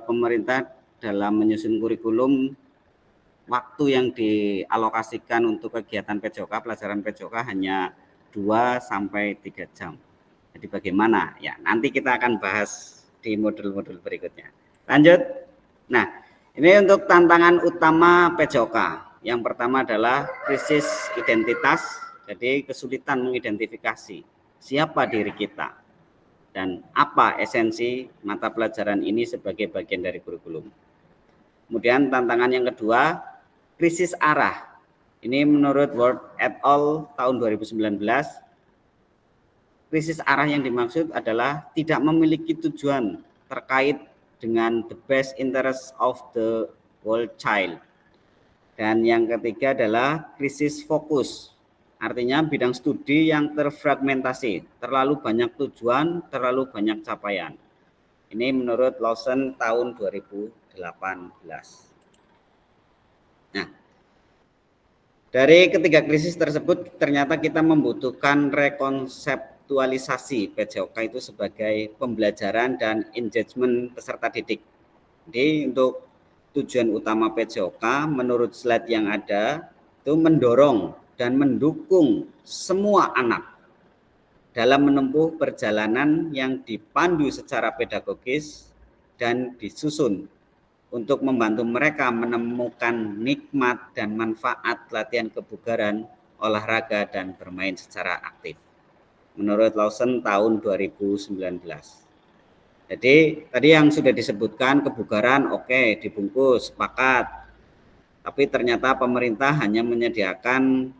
pemerintah dalam menyusun kurikulum, waktu yang dialokasikan untuk kegiatan PJOK, pelajaran PJOK hanya 2-3 jam. Jadi bagaimana? Ya, nanti kita akan bahas di modul-modul berikutnya. Lanjut. Nah, ini untuk tantangan utama PJOK. Yang pertama adalah krisis identitas. Jadi kesulitan mengidentifikasi siapa diri kita dan apa esensi mata pelajaran ini sebagai bagian dari kurikulum. Kemudian tantangan yang kedua, krisis arah. Ini menurut Ward et al. Tahun 2019. Krisis arah yang dimaksud adalah tidak memiliki tujuan terkait dengan the best interest of the whole child. Dan yang ketiga adalah krisis fokus. Artinya bidang studi yang terfragmentasi, terlalu banyak tujuan, terlalu banyak capaian. Ini menurut Lawson tahun 2018. Nah, dari ketiga krisis tersebut ternyata kita membutuhkan rekonseptualisasi PJOK itu sebagai pembelajaran dan engagement peserta didik. Jadi untuk tujuan utama PJOK menurut slide yang ada itu mendorong dan mendukung semua anak dalam menempuh perjalanan yang dipandu secara pedagogis dan disusun untuk membantu mereka menemukan nikmat dan manfaat latihan kebugaran, olahraga, dan bermain secara aktif. Menurut Lawson tahun 2019. Jadi tadi yang sudah disebutkan kebugaran oke, dibungkus, sepakat. Tapi ternyata pemerintah hanya menyediakan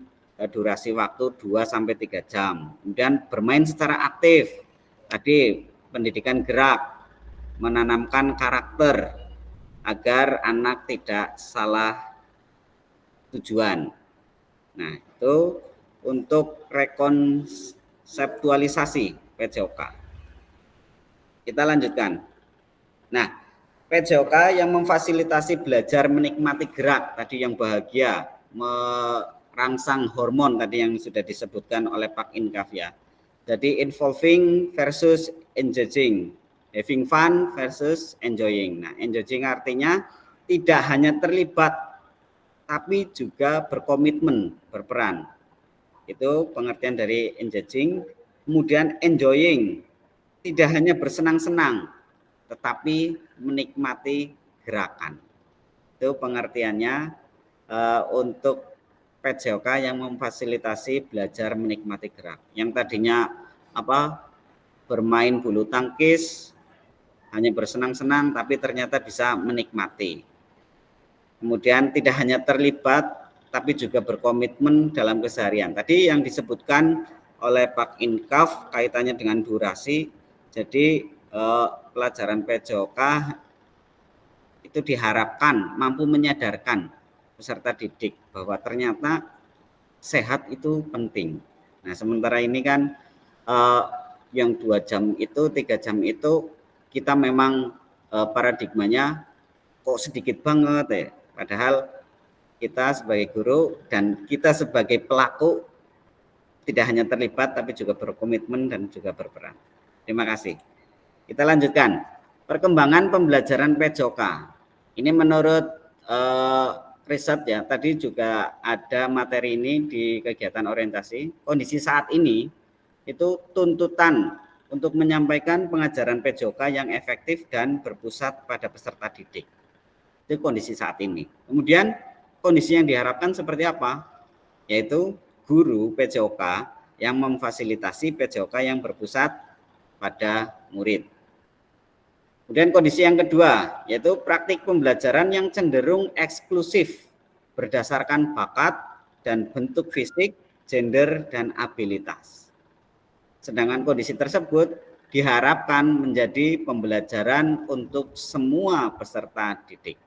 durasi waktu 2-3 jam. Kemudian bermain secara aktif. Tadi pendidikan gerak, menanamkan karakter agar anak tidak salah tujuan. Nah, itu untuk rekonseptualisasi PJOK. Kita lanjutkan. Nah, PJOK yang memfasilitasi belajar menikmati gerak, tadi yang bahagia, merangsang hormon tadi yang sudah disebutkan oleh Pak Inkaf ya. Jadi involving versus engaging. Having fun versus enjoying. Nah, enjoying artinya tidak hanya terlibat, tapi juga berkomitmen, berperan. Itu pengertian dari engaging. Kemudian enjoying, tidak hanya bersenang-senang, tetapi menikmati gerakan. Itu pengertiannya untuk PJOK yang memfasilitasi belajar menikmati gerak. Yang tadinya bermain bulu tangkis, hanya bersenang-senang, tapi ternyata bisa menikmati. Kemudian tidak hanya terlibat, tapi juga berkomitmen dalam keseharian. Tadi yang disebutkan oleh Pak Inkaf kaitannya dengan durasi. Jadi pelajaran PJOK itu diharapkan mampu menyadarkan peserta didik bahwa ternyata sehat itu penting. Nah, sementara ini kan yang 2 jam itu, 3 jam itu kita memang paradigmanya kok sedikit banget ya. Padahal kita sebagai guru dan kita sebagai pelaku tidak hanya terlibat tapi juga berkomitmen dan juga berperan. Terima kasih. Kita lanjutkan. Perkembangan pembelajaran PJOK. Ini menurut riset ya, tadi juga ada materi ini di kegiatan orientasi. Kondisi saat ini itu tuntutan untuk menyampaikan pengajaran PJOK yang efektif dan berpusat pada peserta didik. Itu kondisi saat ini. Kemudian kondisi yang diharapkan seperti apa? Yaitu guru PJOK yang memfasilitasi PJOK yang berpusat pada murid. Kemudian kondisi yang kedua, yaitu praktik pembelajaran yang cenderung eksklusif berdasarkan bakat dan bentuk fisik, gender, dan abilitas. Sedangkan kondisi tersebut diharapkan menjadi pembelajaran untuk semua peserta didik.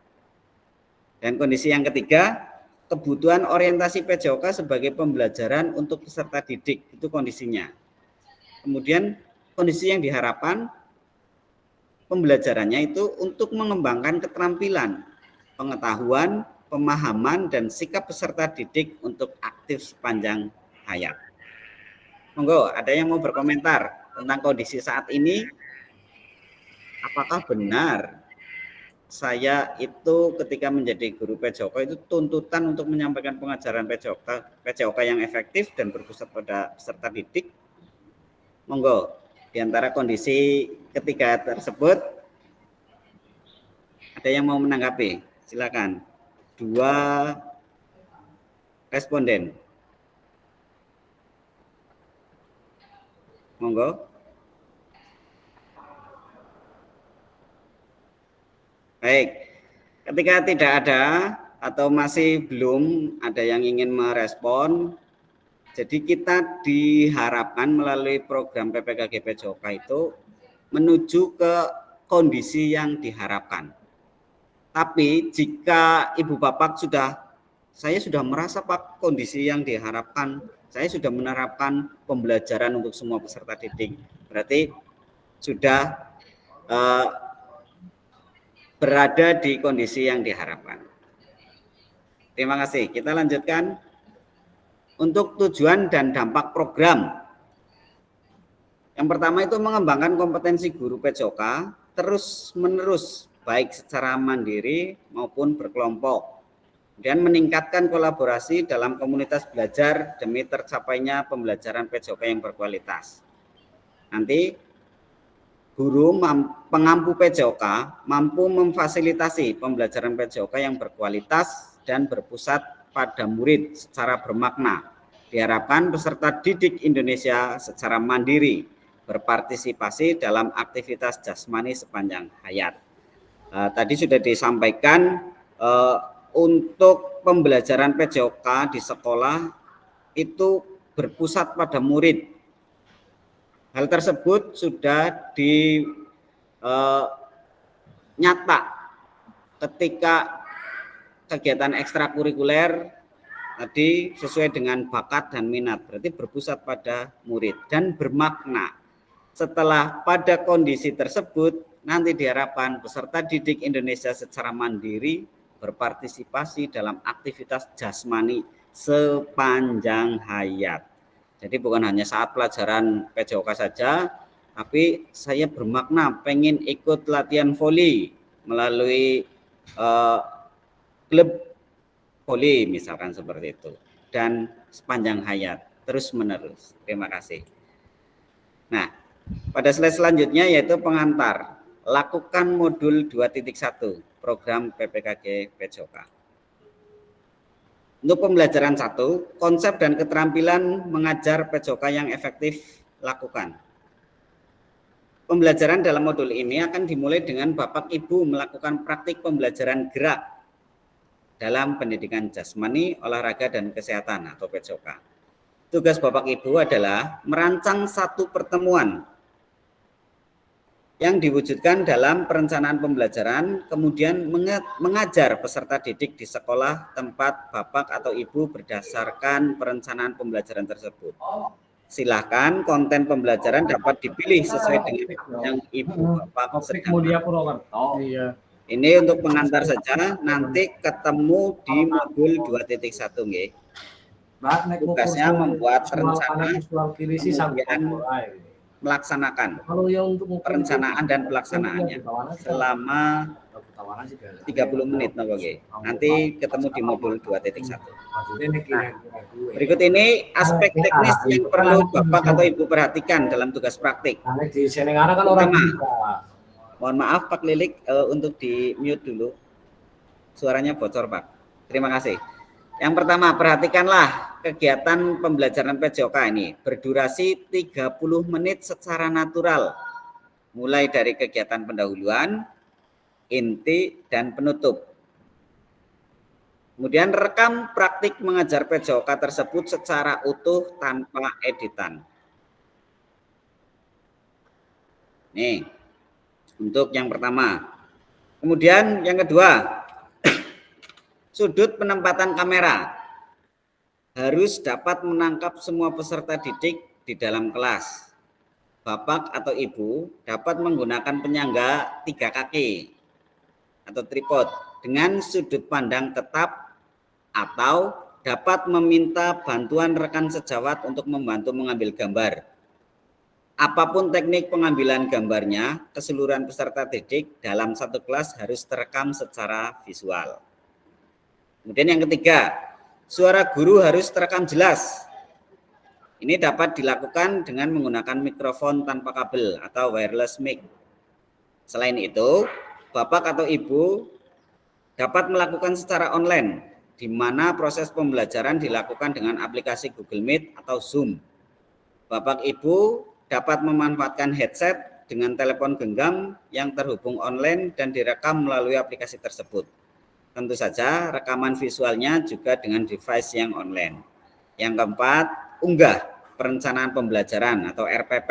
Dan kondisi yang ketiga, kebutuhan orientasi PJOK sebagai pembelajaran untuk peserta didik, itu kondisinya. Kemudian kondisi yang diharapkan pembelajarannya itu untuk mengembangkan keterampilan, pengetahuan, pemahaman, dan sikap peserta didik untuk aktif sepanjang hayat. Monggo, ada yang mau berkomentar tentang kondisi saat ini? Apakah benar saya itu ketika menjadi guru PJOK itu tuntutan untuk menyampaikan pengajaran PJOK yang efektif dan berpusat pada peserta didik? Monggo, di antara kondisi ketiga tersebut ada yang mau menanggapi? Silakan. 2 responden. Monggo. Baik, ketika tidak ada atau masih belum ada yang ingin merespon, jadi kita diharapkan melalui program PPKG PJOK itu menuju ke kondisi yang diharapkan. Tapi jika Ibu Bapak saya sudah merasa Pak kondisi yang diharapkan, saya sudah menerapkan pembelajaran untuk semua peserta didik, berarti sudah berada di kondisi yang diharapkan. Terima kasih. Kita lanjutkan. Untuk tujuan dan dampak program. Yang pertama itu mengembangkan kompetensi guru PJOK terus-menerus baik secara mandiri maupun berkelompok. Dan meningkatkan kolaborasi dalam komunitas belajar demi tercapainya pembelajaran PJOK yang berkualitas. Nanti guru pengampu PJOK mampu memfasilitasi pembelajaran PJOK yang berkualitas dan berpusat pada murid secara bermakna. Diharapkan peserta didik Indonesia secara mandiri berpartisipasi dalam aktivitas jasmani sepanjang hayat. Tadi sudah disampaikan untuk pembelajaran PJOK di sekolah itu berpusat pada murid. Hal tersebut sudah nyata ketika kegiatan ekstrakurikuler tadi sesuai dengan bakat dan minat, berarti berpusat pada murid dan bermakna. Setelah pada kondisi tersebut, nanti diharapkan peserta didik Indonesia secara mandiri berpartisipasi dalam aktivitas jasmani sepanjang hayat. Jadi bukan hanya saat pelajaran PJOK saja, tapi saya bermakna pengen ikut latihan voli melalui klub voli misalkan seperti itu, dan sepanjang hayat terus menerus. Terima kasih. Nah, pada slide selanjutnya yaitu pengantar. Lakukan modul 2.1 program PPKG PJOK. Untuk pembelajaran 1, konsep dan keterampilan mengajar PJOK yang efektif lakukan. Pembelajaran dalam modul ini akan dimulai dengan Bapak Ibu melakukan praktik pembelajaran gerak dalam pendidikan jasmani, olahraga, dan kesehatan atau PJOK. Tugas Bapak Ibu adalah merancang satu pertemuan yang diwujudkan dalam perencanaan pembelajaran, kemudian mengajar peserta didik di sekolah tempat Bapak atau Ibu berdasarkan perencanaan pembelajaran tersebut. Silahkan konten pembelajaran dapat dipilih sesuai dengan yang Ibu Bapak sedang. Iya. Ini untuk pengantar saja, nanti ketemu di modul 2.1 nggih. Tugasnya membuat rencana, kemudian melaksanakan perencanaan dan pelaksanaannya selama 30 menit nanti ketemu di modul 2.1. Berikut ini aspek teknis yang perlu Bapak atau Ibu perhatikan dalam tugas praktik. Pertama, mohon maaf Pak Lilik, untuk di mute dulu, suaranya bocor Pak. Terima kasih. Yang pertama, perhatikanlah kegiatan pembelajaran PJOK ini berdurasi 30 menit secara natural, mulai dari kegiatan pendahuluan, inti, dan penutup. Kemudian rekam praktik mengajar PJOK tersebut secara utuh tanpa editan. Nih, untuk yang pertama. Kemudian yang kedua, sudut penempatan kamera harus dapat menangkap semua peserta didik di dalam kelas. Bapak atau Ibu dapat menggunakan penyangga 3 kaki atau tripod dengan sudut pandang tetap, atau dapat meminta bantuan rekan sejawat untuk membantu mengambil gambar. Apapun teknik pengambilan gambarnya, keseluruhan peserta didik dalam satu kelas harus terekam secara visual. Kemudian yang ketiga, suara guru harus terekam jelas. Ini dapat dilakukan dengan menggunakan mikrofon tanpa kabel atau wireless mic. Selain itu, Bapak atau Ibu dapat melakukan secara online, di mana proses pembelajaran dilakukan dengan aplikasi Google Meet atau Zoom. Bapak Ibu dapat memanfaatkan headset dengan telepon genggam yang terhubung online dan direkam melalui aplikasi tersebut. Tentu saja rekaman visualnya juga dengan device yang online. Yang keempat, unggah perencanaan pembelajaran atau RPP,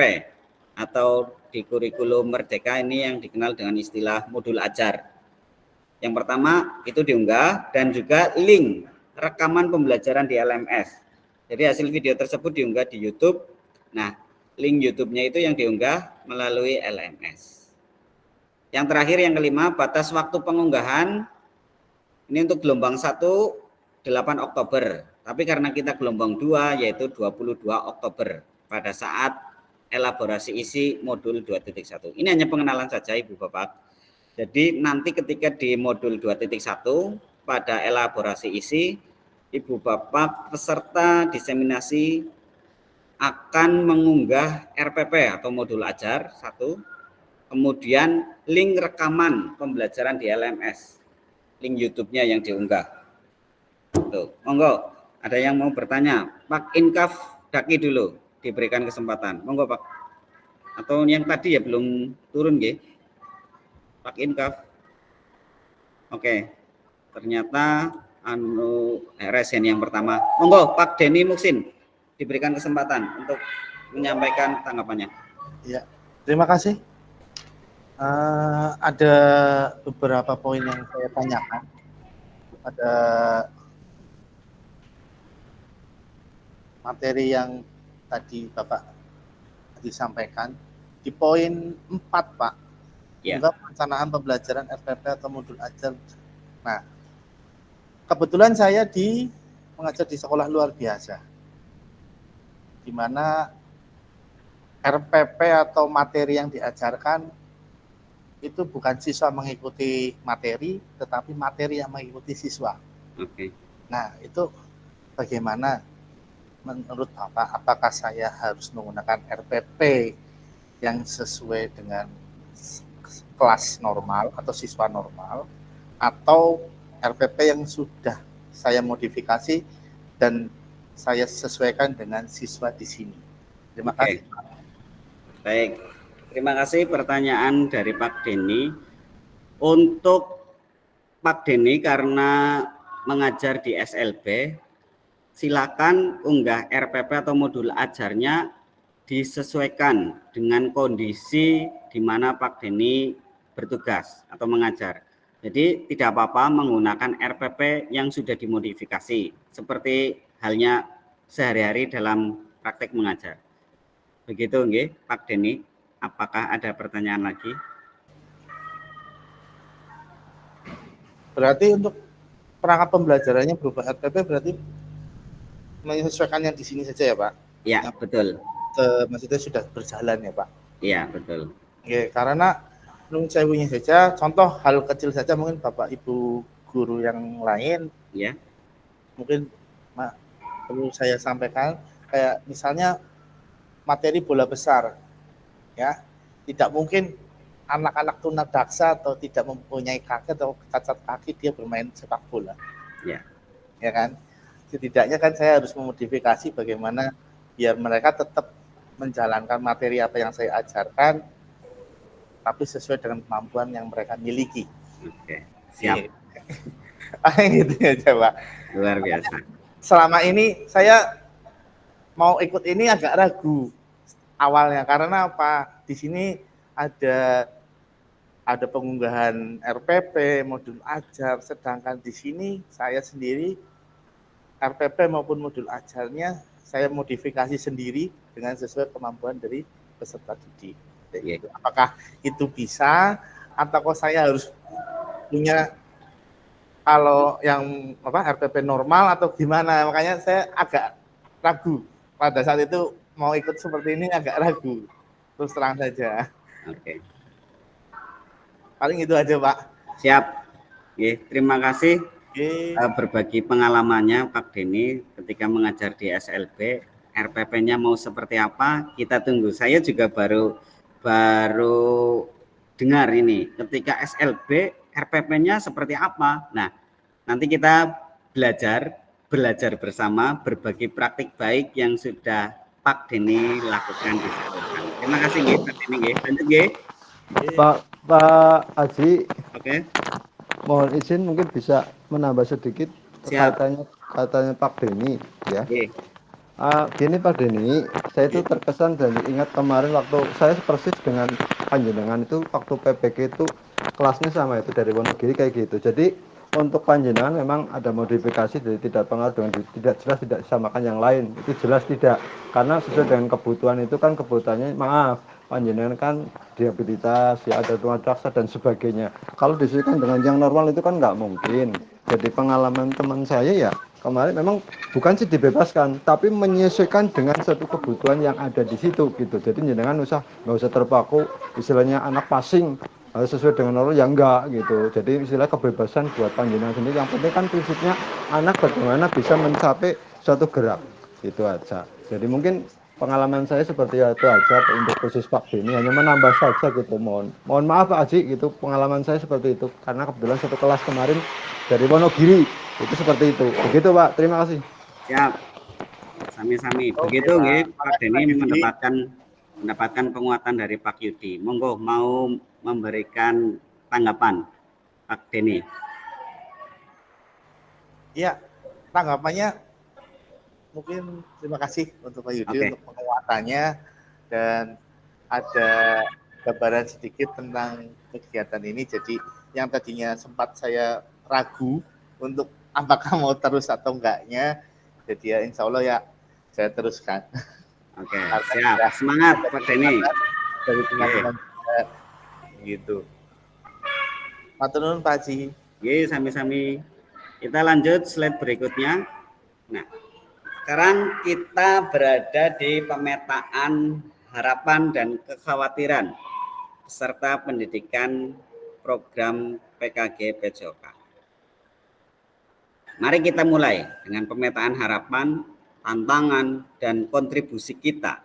atau di kurikulum Merdeka ini yang dikenal dengan istilah modul ajar. Yang pertama itu diunggah, dan juga link rekaman pembelajaran di LMS. Jadi hasil video tersebut diunggah di YouTube. Nah, link YouTube-nya itu yang diunggah melalui LMS. Yang terakhir, yang kelima, batas waktu pengunggahan. Ini untuk gelombang 1 8 Oktober, tapi karena kita gelombang 2 yaitu 22 Oktober pada saat elaborasi isi modul 2.1. Ini hanya pengenalan saja Ibu Bapak. Jadi nanti ketika di modul 2.1 pada elaborasi isi, Ibu Bapak peserta diseminasi akan mengunggah RPP atau modul ajar 1, kemudian link rekaman pembelajaran di LMS. Link YouTube-nya yang diunggah. Tuh, monggo, ada yang mau bertanya? Pak Inkaf Daki dulu, diberikan kesempatan. Monggo Pak. Atau yang tadi ya belum turun nggih? Pak Inkaf. Oke. Ternyata resen yang pertama. Monggo Pak Denny Muksin, diberikan kesempatan untuk menyampaikan tanggapannya. Ya, terima kasih. Ada beberapa poin yang saya tanyakan pada materi yang tadi Bapak disampaikan di poin 4 Pak, juga perencanaan pembelajaran RPP atau modul ajar. Nah, kebetulan saya mengajar di sekolah luar biasa, di mana RPP atau materi yang diajarkan itu bukan siswa mengikuti materi, tetapi materi yang mengikuti siswa. Oke. Nah, itu bagaimana menurut Bapak? Apakah saya harus menggunakan RPP yang sesuai dengan kelas normal atau siswa normal, atau RPP yang sudah saya modifikasi dan saya sesuaikan dengan siswa di sini? Terima kasih. Baik. Terima kasih pertanyaan dari Pak Denny. Untuk Pak Denny, karena mengajar di SLB, silakan unggah RPP atau modul ajarnya disesuaikan dengan kondisi di mana Pak Denny bertugas atau mengajar. Jadi tidak apa-apa menggunakan RPP yang sudah dimodifikasi, seperti halnya sehari-hari dalam praktek mengajar. Begitu nggih, Pak Denny. Apakah ada pertanyaan lagi? Berarti untuk perangkat pembelajarannya berubah RPP berarti menyesuaikan yang di sini saja ya Pak? Ya, betul. Maksudnya sudah berjalan ya Pak? Iya, betul. Ya, karena menurut saya punya saja, contoh hal kecil saja mungkin Bapak Ibu guru yang lain, ya, mungkin perlu saya sampaikan, kayak misalnya materi bola besar, ya, tidak mungkin anak-anak tunadaksa atau tidak mempunyai kaki atau cacat kaki dia bermain sepak bola, ya kan? Setidaknya kan saya harus memodifikasi bagaimana biar mereka tetap menjalankan materi apa yang saya ajarkan, tapi sesuai dengan kemampuan yang mereka miliki. Oke, siap. Gitu ya, Pak. Luar biasa. Selama ini saya mau ikut ini agak ragu awalnya karena apa? Di sini ada pengunggahan RPP, modul ajar, sedangkan di sini saya sendiri RPP maupun modul ajarnya saya modifikasi sendiri dengan sesuai kemampuan dari peserta didik. Apakah itu bisa atau saya harus punya kalau yang RPP normal atau gimana? Makanya saya agak ragu pada saat itu mau ikut seperti ini, agak ragu terus terang saja. Oke. Paling itu aja Pak. Siap. Terima kasih berbagi pengalamannya Pak Denny ketika mengajar di SLB. RPP-nya mau seperti apa? Kita tunggu. Saya juga baru dengar ini ketika SLB RPP-nya seperti apa. Nah, nanti kita belajar bersama, berbagi praktik baik yang sudah Pak Denny lakukan di sekolah. Terima kasih nggih Pak Denny nggih. Lanjut nggih. Pak Haji. Oke. Mohon izin mungkin bisa menambah sedikit katanya Pak Denny ya. Gini Pak Denny, saya itu terkesan dan ingat kemarin waktu saya persis dengan panjenengan itu waktu PPG itu kelasnya sama itu dari Wonogiri kayak gitu. Jadi untuk panjenengan memang ada modifikasi dari tidak pengaruh dengan tidak jelas tidak disamakan yang lain. Itu jelas tidak. Karena sesuai dengan kebutuhan itu kan kebutuhannya maaf. Panjenengan kan diabetes, ya ada tunadaksa dan sebagainya. Kalau disesuaikan dengan yang normal itu kan nggak mungkin. Jadi pengalaman teman saya ya kemarin memang bukan sih dibebaskan, tapi menyesuaikan dengan satu kebutuhan yang ada di situ gitu. Jadi jangan nggak usah terpaku istilahnya anak passing harus sesuai dengan normal yang enggak gitu. Jadi istilah kebebasan buat panjenengan sendiri. Yang penting kan prinsipnya anak bagaimana bisa mencapai suatu gerak itu aja. Jadi mungkin pengalaman saya seperti itu aja untuk khusus Pak Denny, hanya menambah saja gitu. Mohon maaf Pak Haji gitu, pengalaman saya seperti itu karena kebetulan satu kelas kemarin dari Wonogiri itu seperti itu. Begitu Pak, terima kasih. Siap. Sami-sami. Begitu nggih Pak Denny mendapatkan penguatan dari Pak Yudi. Monggo mau memberikan tanggapan Pak Denny. Iya, tanggapannya mungkin terima kasih untuk Pak Yudi untuk penguatannya dan ada gambaran sedikit tentang kegiatan ini. Jadi yang tadinya sempat saya ragu untuk apakah mau terus atau enggaknya, jadi ya insya Allah ya saya teruskan. Oke, siap. Semangat Pak Denny. Dari teman-teman gitu. Matur nuwun Pak Haji. Sami-sami. Kita lanjut slide berikutnya. Nah, sekarang kita berada di pemetaan harapan dan kekhawatiran peserta pendidikan program PKG PJOK. Mari kita mulai dengan pemetaan harapan, tantangan, dan kontribusi kita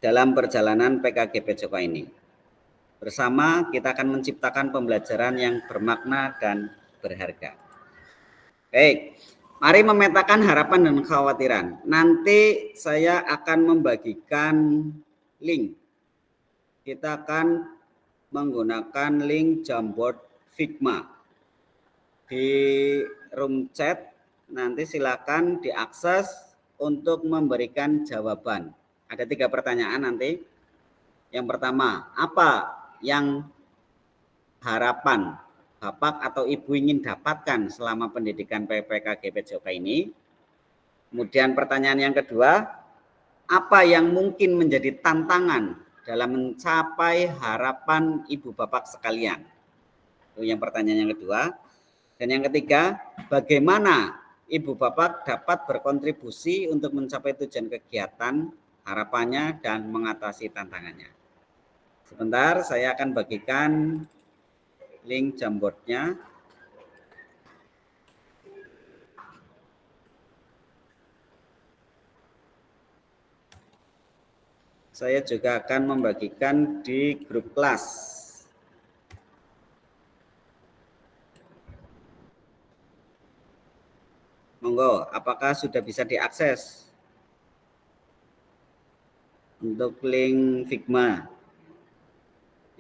dalam perjalanan PKG PJOK ini. Bersama kita akan menciptakan pembelajaran yang bermakna dan berharga. Baik. Mari memetakan harapan dan kekhawatiran. Nanti saya akan membagikan link. Kita akan menggunakan link Jamboard Figma. Di room chat nanti silakan diakses untuk memberikan jawaban. Ada 3 pertanyaan nanti. Yang pertama, apa yang harapan Bapak atau Ibu ingin dapatkan selama pendidikan PKG PJOK ini? Kemudian pertanyaan yang kedua, apa yang mungkin menjadi tantangan dalam mencapai harapan ibu bapak sekalian? Itu yang pertanyaan yang kedua. Dan yang ketiga, bagaimana ibu bapak dapat berkontribusi untuk mencapai tujuan kegiatan, harapannya, dan mengatasi tantangannya? Sebentar, saya akan bagikan link Jamboardnya. Saya juga akan membagikan di grup kelas. Monggo, apakah sudah bisa diakses untuk link Figma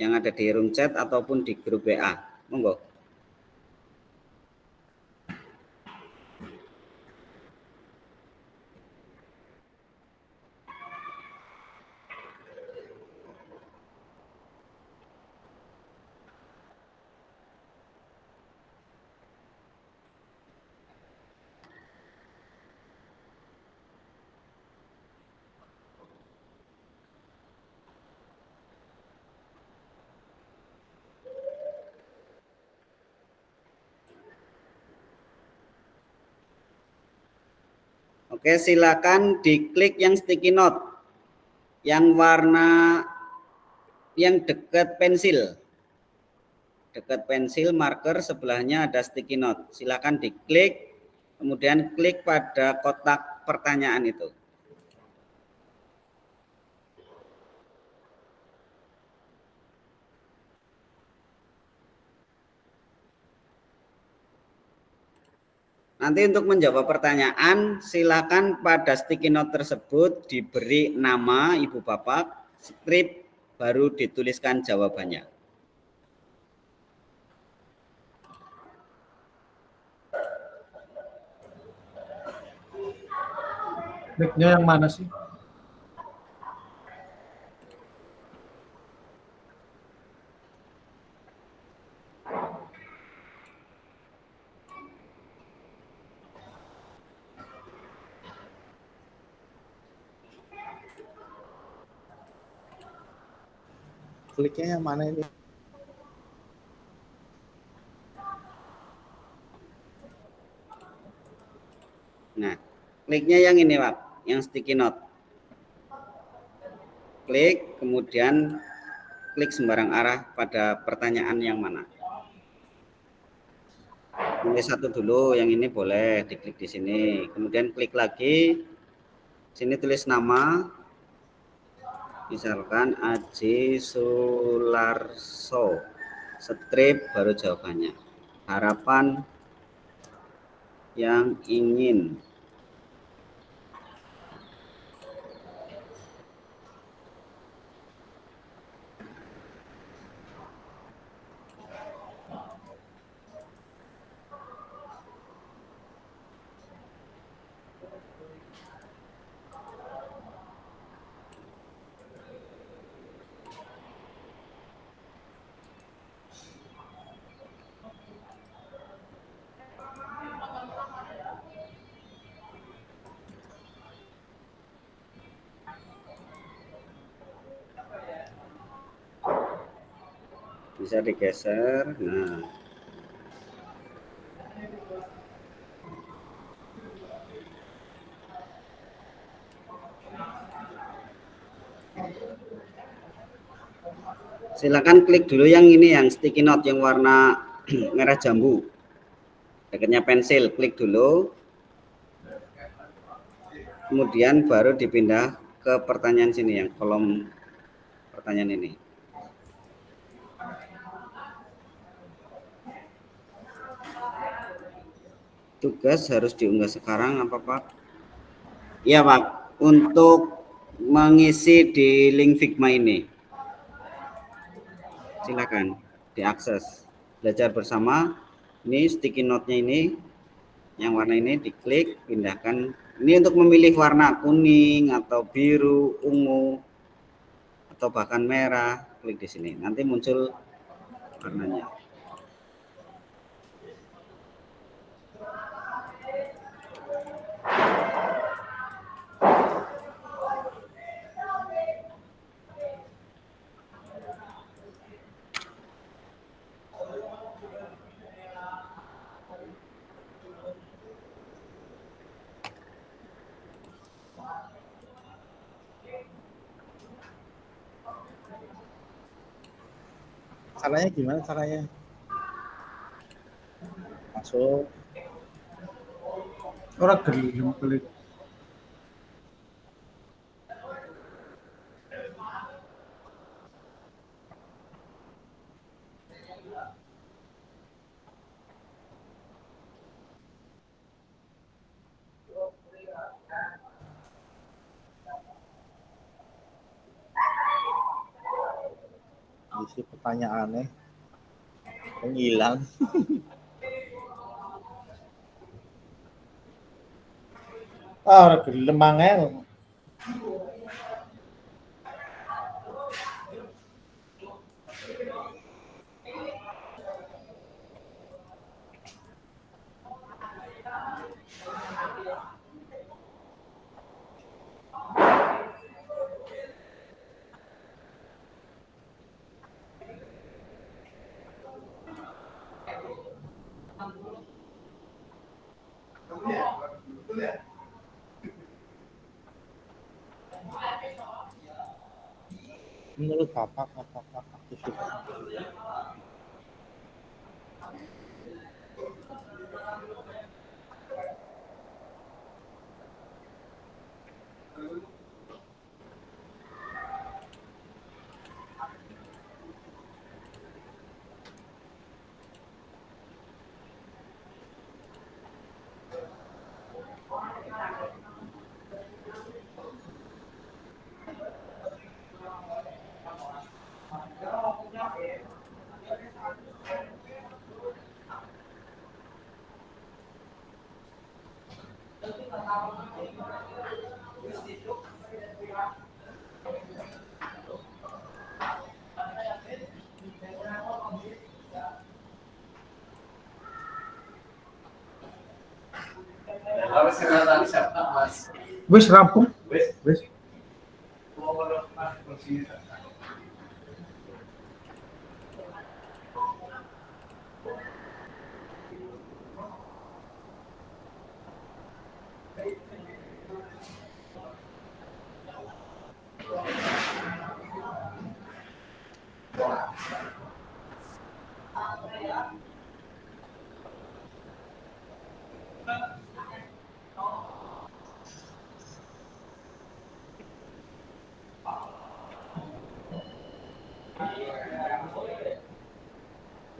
yang ada di room chat ataupun di grup WA? Monggo. Oke, silakan diklik yang sticky note yang warna yang dekat pensil. Dekat pensil marker sebelahnya ada sticky note. Silakan diklik, kemudian klik pada kotak pertanyaan itu. Nanti untuk menjawab pertanyaan, silakan pada sticky note tersebut diberi nama ibu bapak, strip, baru dituliskan jawabannya. Mic-nya yang mana sih? Kliknya yang mana ini? Nah, kliknya yang ini Pak, yang sticky note. Klik, kemudian klik sembarang arah pada pertanyaan yang mana. Ini satu dulu, yang ini boleh diklik di sini. Kemudian klik lagi, sini tulis nama, misalkan Aji Sularso, strip, baru jawabannya. Harapan yang ingin. Bisa digeser. Nah, silakan klik dulu yang ini, yang sticky note yang warna merah jambu, dekatnya pensil. Klik dulu, kemudian baru dipindah ke pertanyaan sini, yang kolom pertanyaan ini. Tugas harus diunggah sekarang apa Pak? Iya Pak, untuk mengisi di link Figma ini. Silakan diakses. Belajar bersama, ini sticky note-nya ini, yang warna ini diklik, pindahkan. Ini untuk memilih warna kuning atau biru, ungu, atau bahkan merah. Klik di sini, nanti muncul warnanya. Caranya gimana caranya? Masuk. Orang gelem klik. Isi pertanyaannya hilang. Orang gelem angel. Menurut Bapak apakah aktivitas Wis rampung. Wis.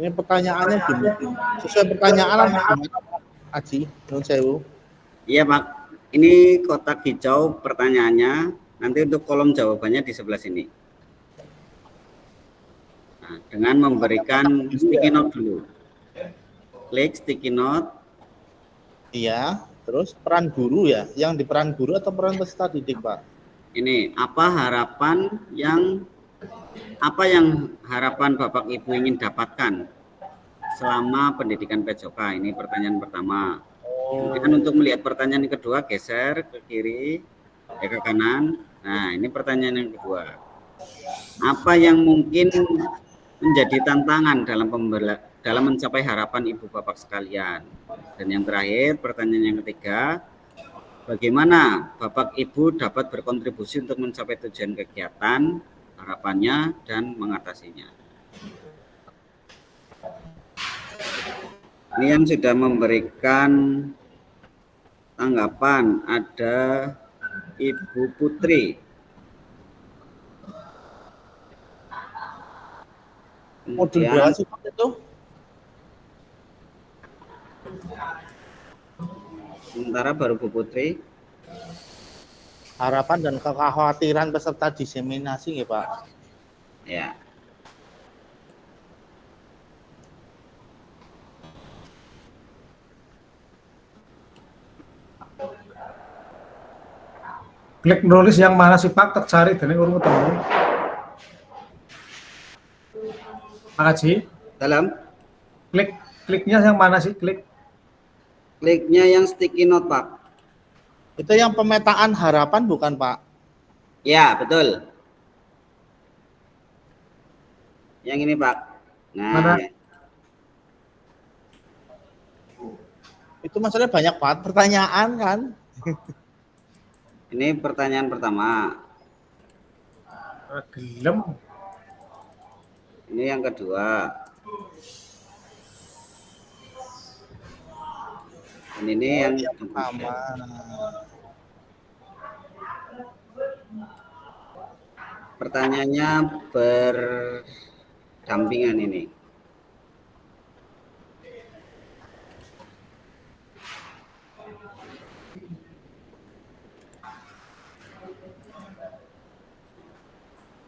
ini pertanyaannya gimana? Sesuai pertanyaan gimana Pak Aji? Nun sewu. Iya Pak, ini kotak hijau pertanyaannya, nanti untuk kolom jawabannya di sebelah sini. Nah, dengan memberikan sticky note dulu. Klik sticky note. Iya, terus peran guru ya? Yang di peran guru atau peran peserta didik Pak? Ini apa harapan yang harapan Bapak Ibu ingin dapatkan selama pendidikan PJOK? Ini pertanyaan pertama. Kemudian untuk melihat pertanyaan yang kedua, geser ke kiri, ke kanan. Nah, ini pertanyaan yang kedua. Apa yang mungkin menjadi tantangan dalam mencapai harapan Ibu Bapak sekalian? Dan yang terakhir, pertanyaan yang ketiga, bagaimana Bapak Ibu dapat berkontribusi untuk mencapai tujuan kegiatan, harapannya, dan mengatasinya? Ini yang sudah memberikan tanggapan ada Ibu Putri. Modul berapa sih Pak itu? Sementara baru Bu Putri. Harapan dan kekhawatiran peserta diseminasi ya Pak? Ya. Klik nulis yang mana sih Pak? Tercari dan urung ketemu. Pak Haji. Dalam. Kliknya yang mana sih? Kliknya yang sticky note Pak. Itu yang pemetaan harapan bukan Pak? Ya betul. Yang ini Pak. Nah. Mana? Itu maksudnya banyak banget pertanyaan kan? Ini pertanyaan pertama. Gelem. Ini yang kedua. Dan ini yang pertama. Pertanyaannya berdampingan ini.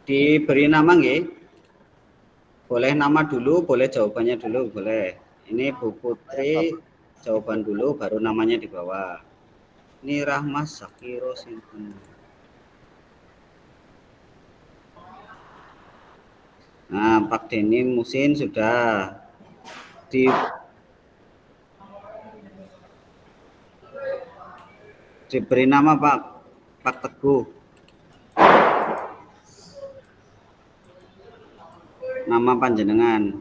Diberi nama nggih? Boleh nama dulu, boleh jawabannya dulu, boleh. Ini Bu Putri jawaban dulu, baru namanya di bawah. Ini Rahmas Zakiro Sinten. Nah, Pak Denny Musin sudah diberi nama Pak Teguh. Nama panjenengan.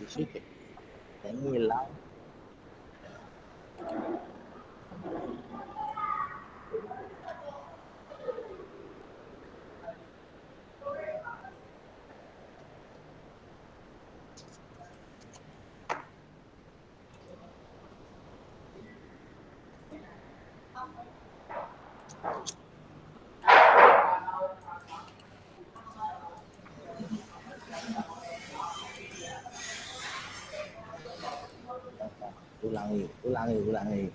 Sedikit yang hilang. Ulangi.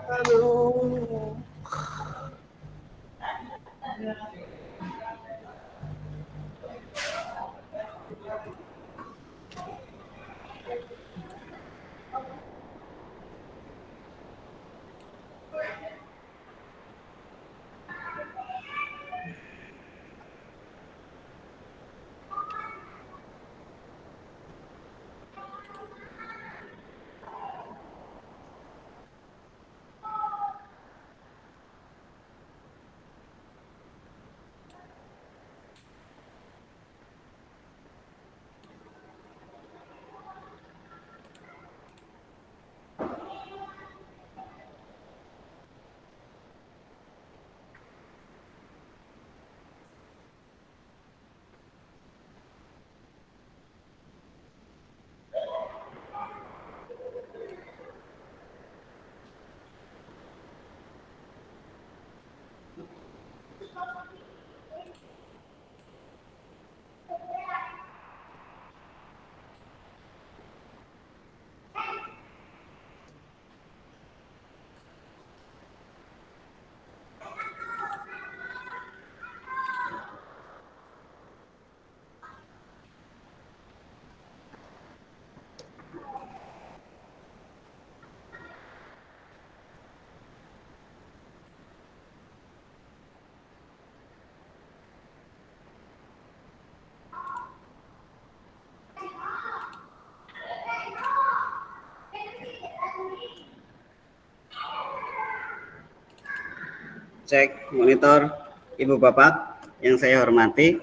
Aduh. Cek monitor Ibu Bapak yang saya hormati.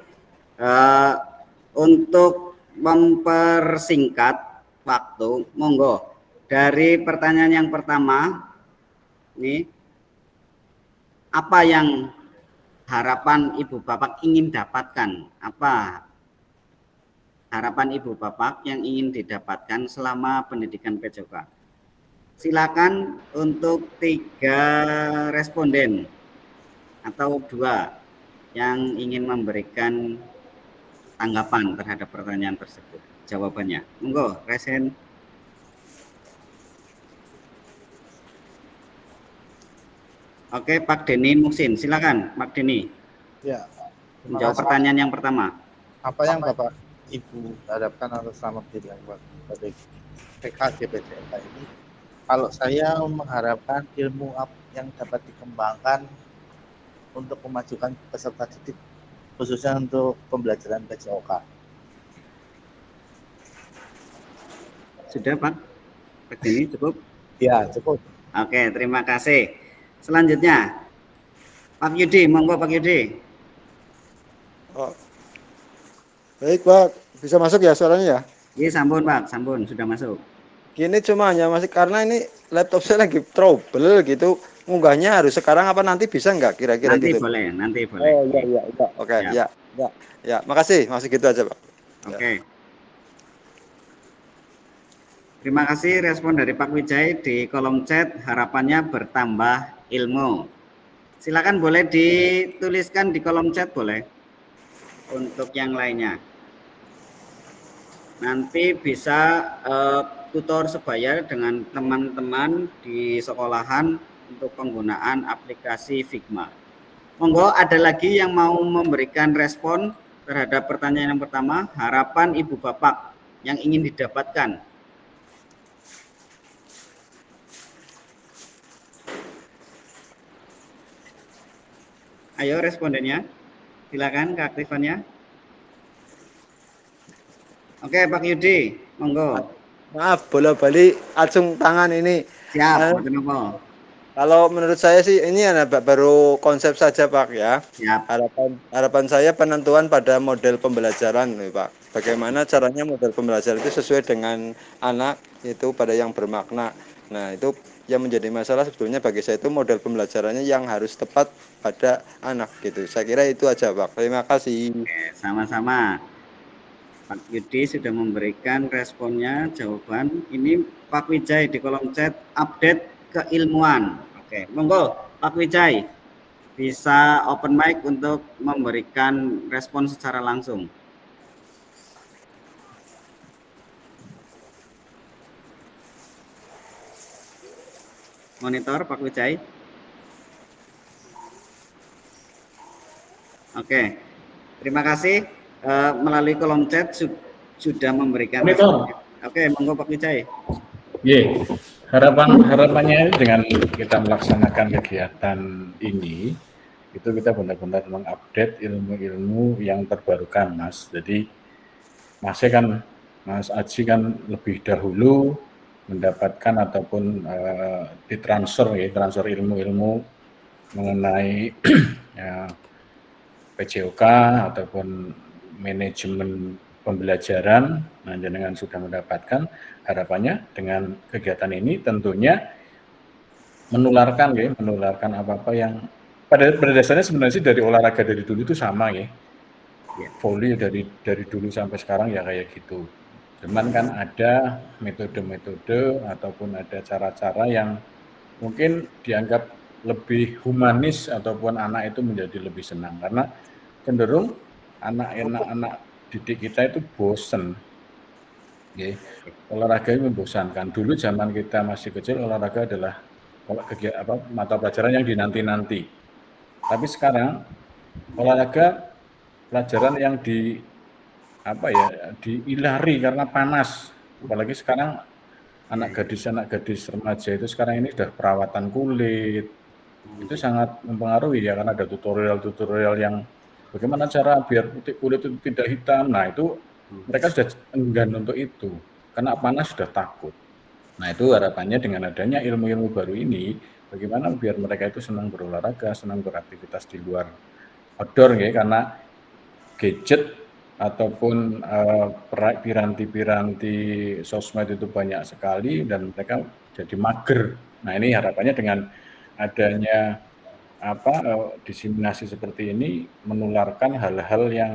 Untuk mempersingkat waktu, monggo dari pertanyaan yang pertama ini, apa yang harapan Ibu Bapak ingin dapatkan? Apa harapan Ibu Bapak yang ingin didapatkan selama pendidikan PJOK? Silakan untuk 3 responden atau 2 yang ingin memberikan tanggapan terhadap pertanyaan tersebut. Jawabannya, monggo, resen. Oke, Pak Denny Musin, silakan, Pak Denny. Ya. Menjawab pertanyaan yang pertama. Apa yang Bapak Ibu harapkan atas selama pendidikan Bapak? PKG PCOK ini, kalau saya mengharapkan ilmu yang dapat dikembangkan untuk memajukan peserta didik, khususnya untuk pembelajaran PCOK. Sudah Pak? Pak Denny cukup? Ya, cukup. Oke, terima kasih. Selanjutnya, Pak Yudi, monggo Pak Yudi. Oh. Baik Pak, bisa masuk ya suaranya ya? Iya, sampun Pak, sampun, sudah masuk. Gini cuma hanya masih karena ini laptop saya lagi trouble gitu. Munggahnya harus sekarang apa nanti bisa nggak kira-kira Nanti gitu? boleh, nanti boleh. Oh iya. Oke, ya. Makasih, masih gitu aja Pak. Oke. Terima kasih respon dari Pak Wijay di kolom chat, harapannya bertambah ilmu. Silakan boleh dituliskan di kolom chat boleh. Untuk yang lainnya. Nanti bisa tutor sebaya dengan teman-teman di sekolahan untuk penggunaan aplikasi Figma. Monggo, ada lagi yang mau memberikan respon terhadap pertanyaan yang pertama, harapan Ibu Bapak yang ingin didapatkan. Ayo respondennya, silakan keaktifannya. Oke Pak Yudi, monggo. Maaf, bola-balik acung tangan ini. Siap, kenapa? Kalau menurut saya sih ini baru konsep saja Pak ya. Siap. Harapan saya penentuan pada model pembelajaran nih Pak. Bagaimana caranya model pembelajaran itu sesuai dengan anak itu pada yang bermakna. Nah itu yang menjadi masalah sebetulnya bagi saya itu model pembelajarannya yang harus tepat pada anak gitu. Saya kira itu aja Pak. Terima kasih. Oke, sama-sama. Pak Yudi sudah memberikan responnya, jawaban. Ini Pak Wijay di kolom chat update keilmuan. Oke, monggo Pak Wijay bisa open mic untuk memberikan respon secara langsung. Monitor Pak Wijay. Oke, terima kasih. Melalui kolom chat sudah memberikan respon. Oke, monggo Pak Wijay. Harapannya dengan kita melaksanakan kegiatan ini, itu kita benar-benar mengupdate ilmu-ilmu yang terbarukan, Mas. Jadi Mas Aji kan lebih dahulu mendapatkan ataupun transfer ilmu-ilmu mengenai PCOK ataupun manajemen pembelajaran. Nah, dengan sudah mendapatkan, harapannya dengan kegiatan ini tentunya menularkan apa-apa yang pada dasarnya sebenarnya sih dari olahraga dari dulu itu sama ya. Volley dari dulu sampai sekarang ya kayak gitu. Cuman kan ada metode-metode ataupun ada cara-cara yang mungkin dianggap lebih humanis ataupun anak itu menjadi lebih senang karena cenderung anak-anak didik kita itu bosen. Okay. Olahraga ini membosankan. Dulu zaman kita masih kecil olahraga adalah mata pelajaran yang dinanti-nanti. Tapi sekarang olahraga pelajaran yang diilari karena panas. Apalagi sekarang anak gadis remaja itu sekarang ini sudah perawatan kulit. Itu sangat mempengaruhi ya karena ada tutorial yang bagaimana cara biar kulit itu tidak hitam. Nah, itu mereka sudah enggan untuk itu karena panas sudah takut. Nah, itu harapannya dengan adanya ilmu-ilmu baru ini bagaimana biar mereka itu senang berolahraga, senang beraktivitas di luar outdoor ya karena gadget ataupun piranti-piranti sosmed itu banyak sekali dan mereka jadi mager. Nah, ini harapannya dengan adanya diseminasi seperti ini menularkan hal-hal yang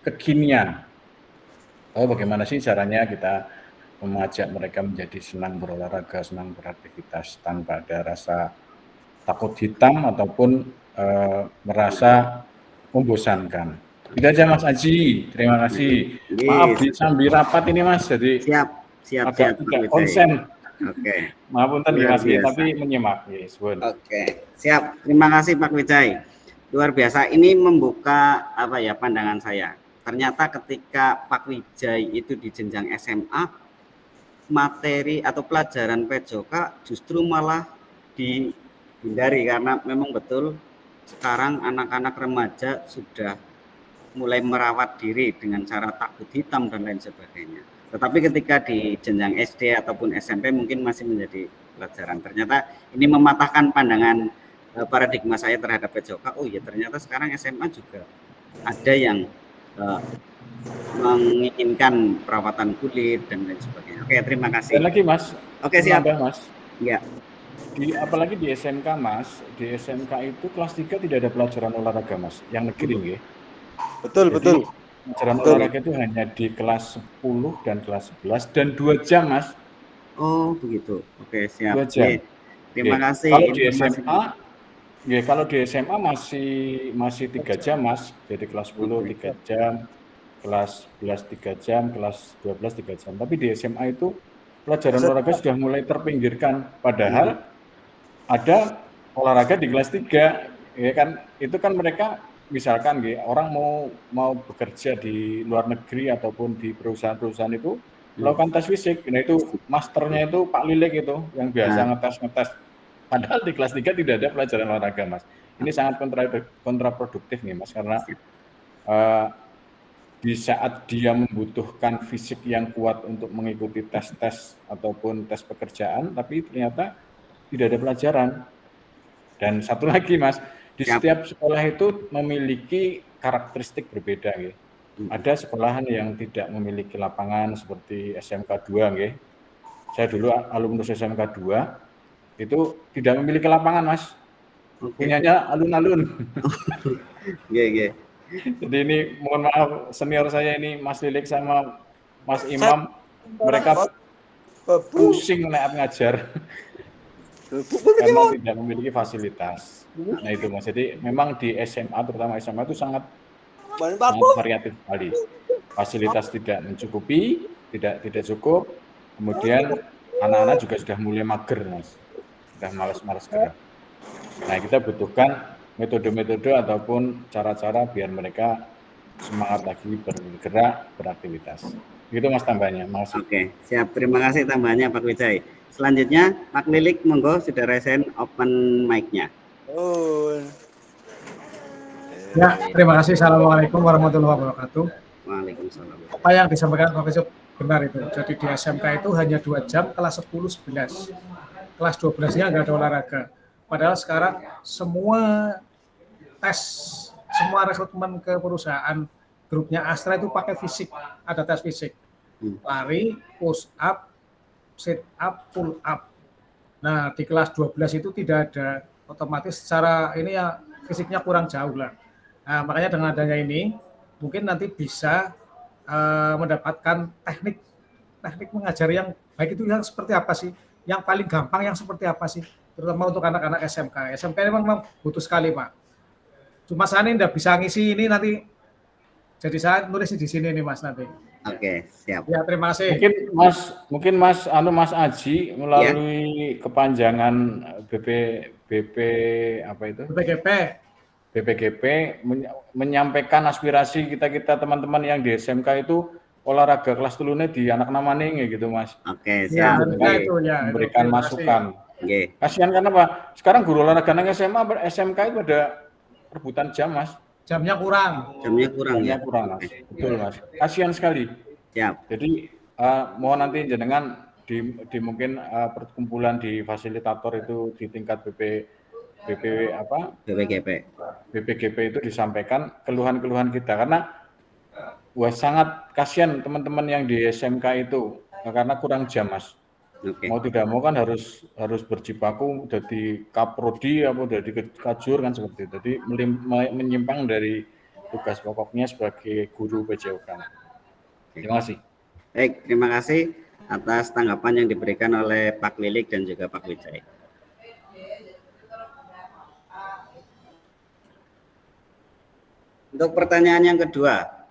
kekinian. Bagaimana sih caranya kita mengajak mereka menjadi senang berolahraga, senang beraktivitas tanpa ada rasa takut hitam ataupun merasa membosankan. Itu aja Mas Aji, terima kasih. Maaf disambi rapat ini Mas, jadi siap tidak konsen. Oke. Maaf punten ya Mas, tapi menyimak. Oke, siap. Terima kasih Pak Wijay. Luar biasa. Ini membuka pandangan saya. Ternyata ketika Pak Wijay itu di jenjang SMA, materi atau pelajaran PJOK justru malah dihindari karena memang betul sekarang anak-anak remaja sudah mulai merawat diri dengan cara takut hitam dan lain sebagainya. Tetapi ketika di jenjang SD ataupun SMP mungkin masih menjadi pelajaran. Ternyata ini mematahkan pandangan paradigma saya terhadap PJOK. Oh ya, ternyata sekarang SMA juga ada yang menginginkan perawatan kulit dan lain sebagainya. Oke, terima kasih. Dan lagi Mas. Oke, siap. Mas. Ya. Apalagi di SMK Mas, di SMK itu kelas 3 tidak ada pelajaran olahraga Mas, yang negeri ya. Betul. Pelajaran olahraga itu hanya di kelas 10 dan kelas 11 dan 2 jam Mas. Oh begitu. Oke, siap. 2 jam. Terima kasih. Kalau di SMA masih 3 jam Mas, jadi kelas 10 3 jam, kelas 11 3 jam, kelas 12 3 jam. Tapi di SMA itu pelajaran olahraga sudah mulai terpinggirkan, padahal ada olahraga di kelas 3, ya kan? Itu kan mereka misalkan orang mau bekerja di luar negeri ataupun di perusahaan-perusahaan itu melakukan tes fisik. Nah itu masternya itu Pak Lilik itu yang biasa ngetes. Padahal di kelas 3 tidak ada pelajaran olahraga Mas. Ini sangat kontraproduktif nih Mas, karena di saat dia membutuhkan fisik yang kuat untuk mengikuti tes-tes ataupun tes pekerjaan, tapi ternyata tidak ada pelajaran. Dan satu lagi Mas, di setiap sekolah itu memiliki karakteristik berbeda. Ya. Ada sekolahan yang tidak memiliki lapangan seperti SMK 2. Ya. Saya dulu alumnus SMK 2, itu tidak memiliki lapangan Mas. Punyanya alun-alun. Jadi ini mohon maaf senior saya ini Mas Lilik sama Mas Imam, mereka pusing ngajar karena tidak memiliki fasilitas. Nah itu Mas, jadi memang di SMA terutama SMA itu sangat variatif sekali. Fasilitas tidak mencukupi, tidak cukup. Kemudian anak-anak juga sudah mulai mager Mas, sudah malas-malas gerak. Nah kita butuhkan metode-metode ataupun cara-cara biar mereka semangat lagi bergerak, beraktivitas. Begitu Mas tambahnya. Oke, siap. Terima kasih tambahnya Pak Wijay. Selanjutnya Pak Lilik, monggo sudah resen open mic-nya. Ya, terima kasih. Assalamualaikum warahmatullahi wabarakatuh. Waalaikumsalam. Apa yang disampaikan Pak Wijay benar itu. Jadi di SMK itu hanya 2 jam, kelas 10-11. Kelas 12-nya nggak ada olahraga. Padahal sekarang semua tes, semua rekrutmen ke perusahaan grupnya Astra itu pakai fisik, ada tes fisik. Lari, push up, sit up, pull up. Nah, di kelas 12 itu tidak ada, otomatis secara ini ya fisiknya kurang jauh lah. Nah, makanya dengan adanya ini mungkin nanti bisa mendapatkan teknik mengajar yang baik itu yang seperti apa sih? Yang paling gampang yang seperti apa sih? Terutama untuk anak-anak SMK. SMK ini memang butuh sekali, Pak. Cuma saya ini tidak bisa ngisi ini nanti. Jadi saya nulis di sini nih, Mas, nanti. Oke, siap. Ya, terima kasih. Mungkin Mas Aji melalui kepanjangan BPGP menyampaikan aspirasi kita teman-teman yang di SMK itu olahraga kelas telune di anak namanya gitu Mas. Oke, siap. Memberikan masukan. Kasihan karena apa? Sekarang guru olahraga nang SMK itu ada rebutan jam Mas. Jamnya kurang. Jamnya kurang Mas. Betul Mas. Kasihan sekali. Siap. Jadi mohon nanti jenengan di mungkin perkumpulan di fasilitator itu di tingkat BPGP itu disampaikan keluhan-keluhan kita karena sangat kasihan teman-teman yang di SMK itu karena kurang jam Mas. Mau tidak mau kan harus berjibaku jadi kaprodi atau jadi kajur kan seperti itu. Jadi menyimpang dari tugas pokoknya sebagai guru PJOK. Terima kasih. Baik, terima kasih atas tanggapan yang diberikan oleh Pak Lilik dan juga Pak Wijay. Untuk pertanyaan yang kedua,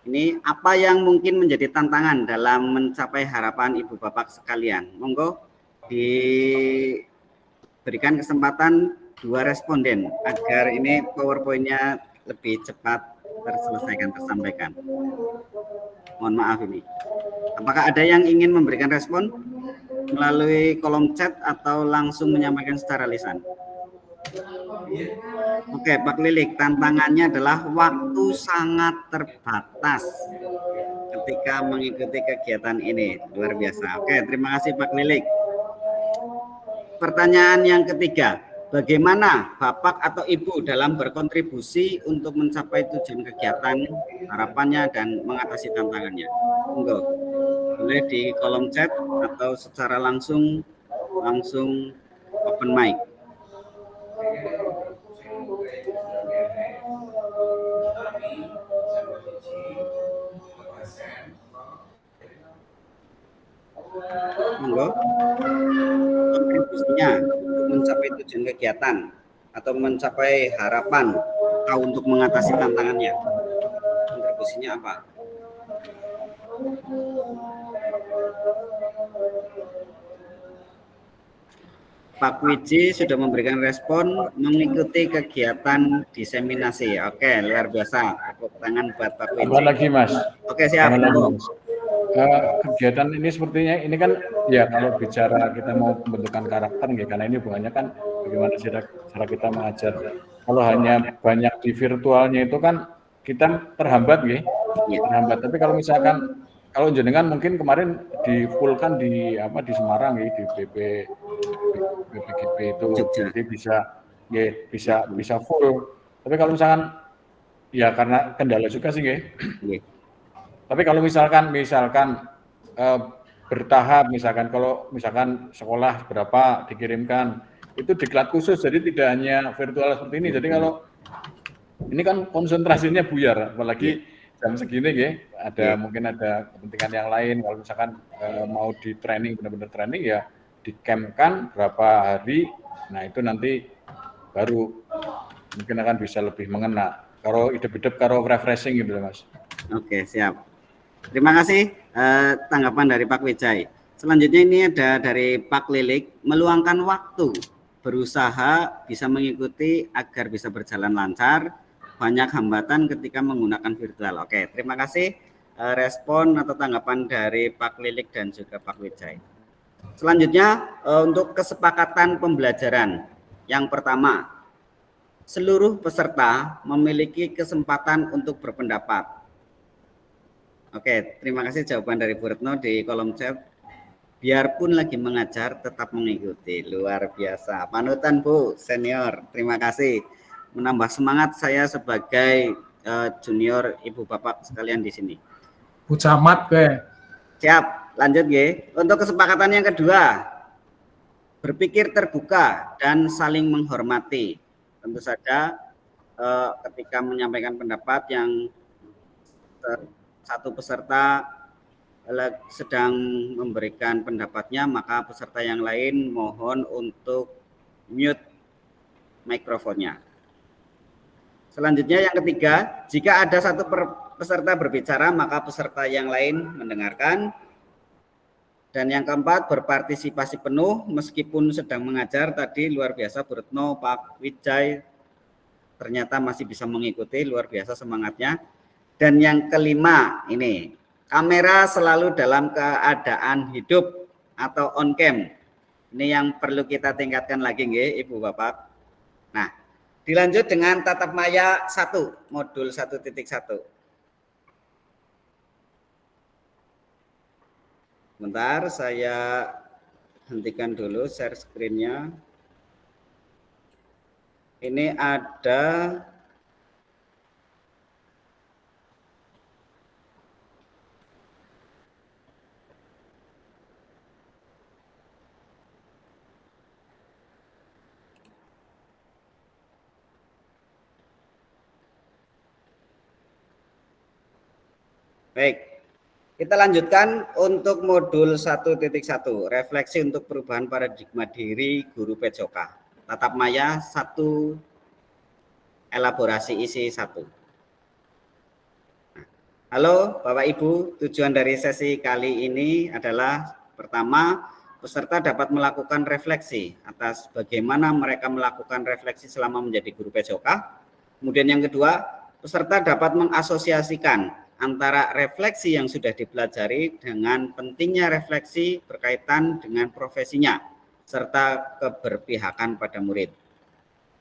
ini apa yang mungkin menjadi tantangan dalam mencapai harapan Ibu Bapak sekalian? Monggo diberikan kesempatan 2 responden agar ini PowerPoint-nya lebih cepat tersampaikan. Mohon maaf ini. Apakah ada yang ingin memberikan respon melalui kolom chat atau langsung menyampaikan secara lisan? Oke, Pak Lilik, tantangannya adalah waktu sangat terbatas ketika mengikuti kegiatan ini. Luar biasa. Oke, terima kasih Pak Lilik. Pertanyaan yang ketiga, bagaimana Bapak atau Ibu dalam berkontribusi untuk mencapai tujuan kegiatan, harapannya, dan mengatasi tantangannya? Monggo, boleh di kolom chat atau secara langsung open mic. Monggo, kontribusinya untuk mencapai tujuan kegiatan atau mencapai harapan atau untuk mengatasi tantangannya, kontribusinya apa? Pak Wiji sudah memberikan respon mengikuti kegiatan diseminasi. Oke, luar biasa. Tepuk tangan buat Pak Wiji. Tambah lagi, Mas. Oke, siap. Kegiatan ini sepertinya ini kan ya kalau bicara kita mau pembentukan karakter ya, karena ini hubungannya kan bagaimana cara kita mengajar. Kalau hanya banyak di virtualnya itu kan kita terhambat ya. Terhambat. Tapi kalau misalkan kalau jenengan mungkin kemarin di full kan di Semarang ya, di BPGP itu jadi bisa full. Tapi kalau misalkan ya karena kendala juga sih ya. Tapi kalau misalkan bertahap, kalau misalkan sekolah berapa dikirimkan itu diklat khusus, jadi tidak hanya virtual seperti ini. Jadi kalau ini kan konsentrasinya buyar, apalagi jam segini ya, mungkin ada kepentingan yang lain. Kalau misalkan mau di training, benar-benar training ya di-camp-kan berapa hari, nah itu nanti baru mungkin akan bisa lebih mengena. Kalau hidup-hidup, kalau refreshing gitu Mas. Oke, siap. Terima kasih tanggapan dari Pak Wijay. Selanjutnya ini ada dari Pak Lilik, meluangkan waktu, berusaha bisa mengikuti agar bisa berjalan lancar, banyak hambatan ketika menggunakan virtual. Oke, terima kasih respon atau tanggapan dari Pak Lilik dan juga Pak Wijay. Selanjutnya untuk kesepakatan pembelajaran. Yang pertama, seluruh peserta memiliki kesempatan untuk berpendapat. Oke, terima kasih jawaban dari Bu Retno di kolom chat. Biarpun lagi mengajar, tetap mengikuti. Luar biasa. Panutan Bu, senior. Terima kasih. Menambah semangat saya sebagai junior Ibu Bapak sekalian di sini. Bu Camat gue. Siap, lanjut ya. Untuk kesepakatan yang kedua, berpikir terbuka dan saling menghormati. Tentu saja ketika menyampaikan pendapat yang satu peserta sedang memberikan pendapatnya, maka peserta yang lain mohon untuk mute mikrofonnya. Selanjutnya yang ketiga, jika ada satu peserta berbicara, maka peserta yang lain mendengarkan. Dan yang keempat, berpartisipasi penuh meskipun sedang mengajar. Tadi luar biasa Bu Retno, Pak Wijay ternyata masih bisa mengikuti, luar biasa semangatnya. Dan yang kelima ini, kamera selalu dalam keadaan hidup atau on cam. Ini yang perlu kita tingkatkan lagi nggih, Ibu Bapak. Nah, dilanjut dengan tatap maya 1, modul 1.1. Bentar, saya hentikan dulu share screen-nya. Ini ada baik, kita lanjutkan untuk modul 1.1, refleksi untuk perubahan paradigma diri guru PJOK. Tatap maya 1, elaborasi isi 1. Halo Bapak Ibu, tujuan dari sesi kali ini adalah pertama, peserta dapat melakukan refleksi atas bagaimana mereka melakukan refleksi selama menjadi guru PJOK. Kemudian yang kedua, peserta dapat mengasosiasikan antara refleksi yang sudah dipelajari dengan pentingnya refleksi berkaitan dengan profesinya serta keberpihakan pada murid.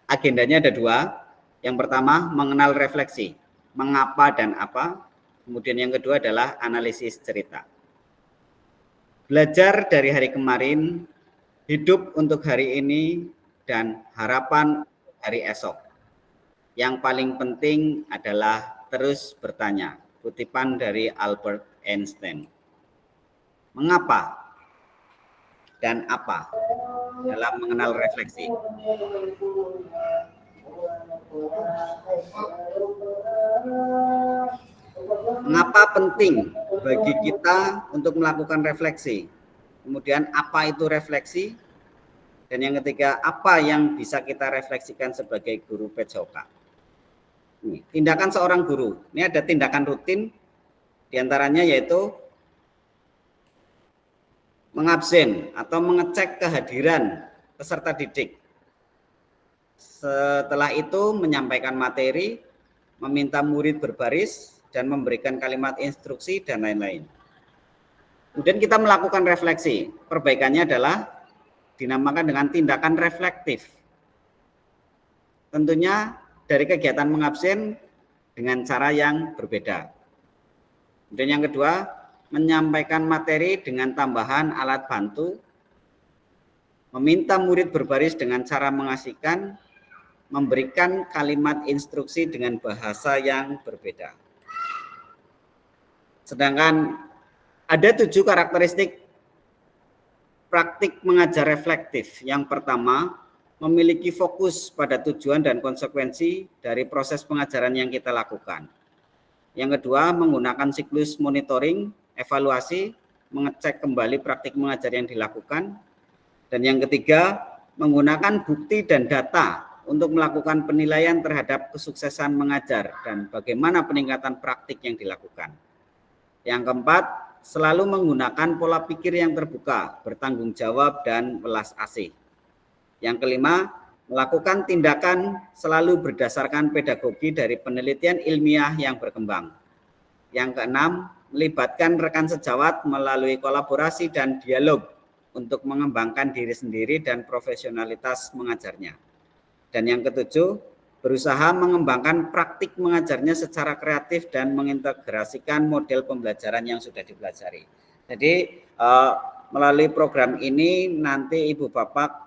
Agendanya ada 2. Yang pertama, mengenal refleksi, mengapa dan apa. Kemudian yang kedua adalah analisis cerita. Belajar dari hari kemarin, hidup untuk hari ini, dan harapan hari esok. Yang paling penting adalah terus bertanya. Kutipan dari Albert Einstein. Mengapa dan apa dalam mengenal refleksi? Mengapa penting bagi kita untuk melakukan refleksi? Kemudian apa itu refleksi? Dan yang ketiga, apa yang bisa kita refleksikan sebagai guru PJOK? Tindakan seorang guru. Ini ada tindakan rutin, diantaranya yaitu mengabsen atau mengecek kehadiran peserta didik. Setelah itu menyampaikan materi, meminta murid berbaris, dan memberikan kalimat instruksi, dan lain-lain. Kemudian kita melakukan refleksi. Perbaikannya adalah dinamakan dengan tindakan reflektif. Tentunya dari kegiatan mengabsen dengan cara yang berbeda. Kemudian yang kedua, menyampaikan materi dengan tambahan alat bantu, meminta murid berbaris dengan cara mengasihkan, memberikan kalimat instruksi dengan bahasa yang berbeda. Sedangkan ada 7 karakteristik praktik mengajar reflektif. Yang pertama, memiliki fokus pada tujuan dan konsekuensi dari proses pengajaran yang kita lakukan. Yang kedua, menggunakan siklus monitoring, evaluasi, mengecek kembali praktik mengajar yang dilakukan. Dan yang ketiga, menggunakan bukti dan data untuk melakukan penilaian terhadap kesuksesan mengajar dan bagaimana peningkatan praktik yang dilakukan. Yang keempat, selalu menggunakan pola pikir yang terbuka, bertanggung jawab, dan welas asih. Yang kelima, melakukan tindakan selalu berdasarkan pedagogi dari penelitian ilmiah yang berkembang. Yang keenam, melibatkan rekan sejawat melalui kolaborasi dan dialog untuk mengembangkan diri sendiri dan profesionalitas mengajarnya. Dan yang ketujuh, berusaha mengembangkan praktik mengajarnya secara kreatif dan mengintegrasikan model pembelajaran yang sudah dipelajari. Jadi melalui program ini nanti Ibu Bapak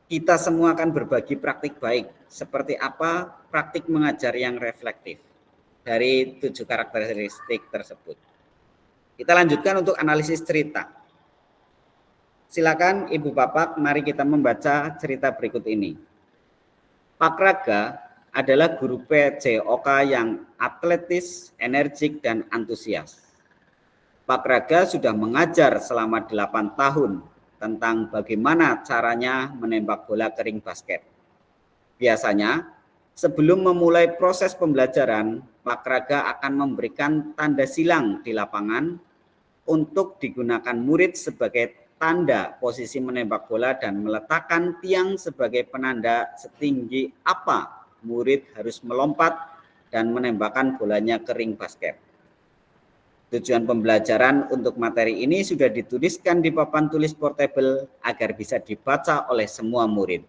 kita semua akan berbagi praktik baik. Seperti apa praktik mengajar yang reflektif dari 7 karakteristik tersebut. Kita lanjutkan untuk analisis cerita. Silakan Ibu Bapak, mari kita membaca cerita berikut ini. Pak Raga adalah guru PJOK yang atletis, energik, dan antusias. Pak Raga sudah mengajar selama 8 tahun tentang bagaimana caranya menembak bola ke ring basket. Biasanya, sebelum memulai proses pembelajaran, Pak Raga akan memberikan tanda silang di lapangan untuk digunakan murid sebagai tanda posisi menembak bola dan meletakkan tiang sebagai penanda setinggi apa murid harus melompat dan menembakkan bolanya ke ring basket. Tujuan pembelajaran untuk materi ini sudah dituliskan di papan tulis portable agar bisa dibaca oleh semua murid.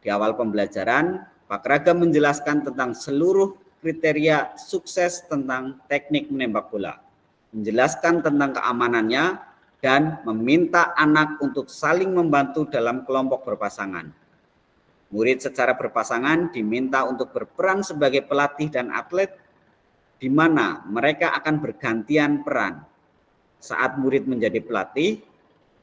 Di awal pembelajaran, Pak Raga menjelaskan tentang seluruh kriteria sukses tentang teknik menembak bola, menjelaskan tentang keamanannya, dan meminta anak untuk saling membantu dalam kelompok berpasangan. Murid secara berpasangan diminta untuk berperan sebagai pelatih dan atlet, di mana mereka akan bergantian peran. Saat murid menjadi pelatih,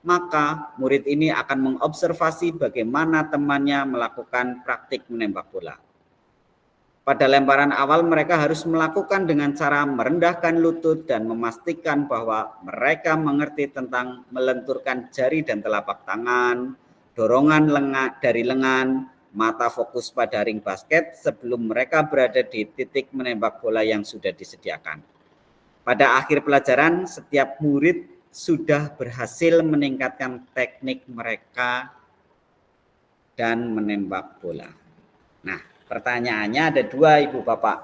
maka murid ini akan mengobservasi bagaimana temannya melakukan praktik menembak bola. Pada lemparan awal mereka harus melakukan dengan cara merendahkan lutut dan memastikan bahwa mereka mengerti tentang melenturkan jari dan telapak tangan, dorongan dari lengan, mata fokus pada ring basket sebelum mereka berada di titik menembak bola yang sudah disediakan. Pada akhir pelajaran, setiap murid sudah berhasil meningkatkan teknik mereka dan menembak bola. Nah, pertanyaannya ada 2, Ibu Bapak.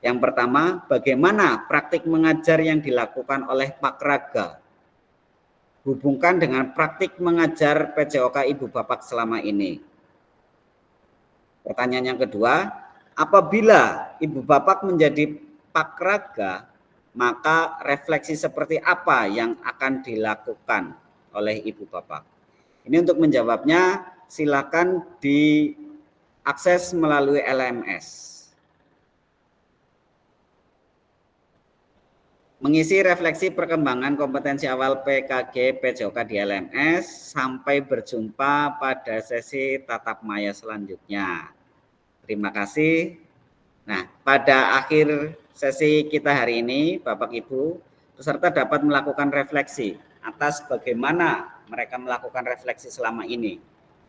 Yang pertama, bagaimana praktik mengajar yang dilakukan oleh Pakraga? Hubungkan dengan praktik mengajar PJOK Ibu Bapak selama ini. Pertanyaan yang kedua, apabila Ibu Bapak menjadi Pakraga, maka refleksi seperti apa yang akan dilakukan oleh Ibu Bapak? Ini untuk menjawabnya, silakan diakses melalui LMS. Mengisi refleksi perkembangan kompetensi awal PKG PJOK di LMS sampai berjumpa pada sesi tatap maya selanjutnya. Terima kasih. Nah, pada akhir sesi kita hari ini, Bapak Ibu, peserta dapat melakukan refleksi atas bagaimana mereka melakukan refleksi selama ini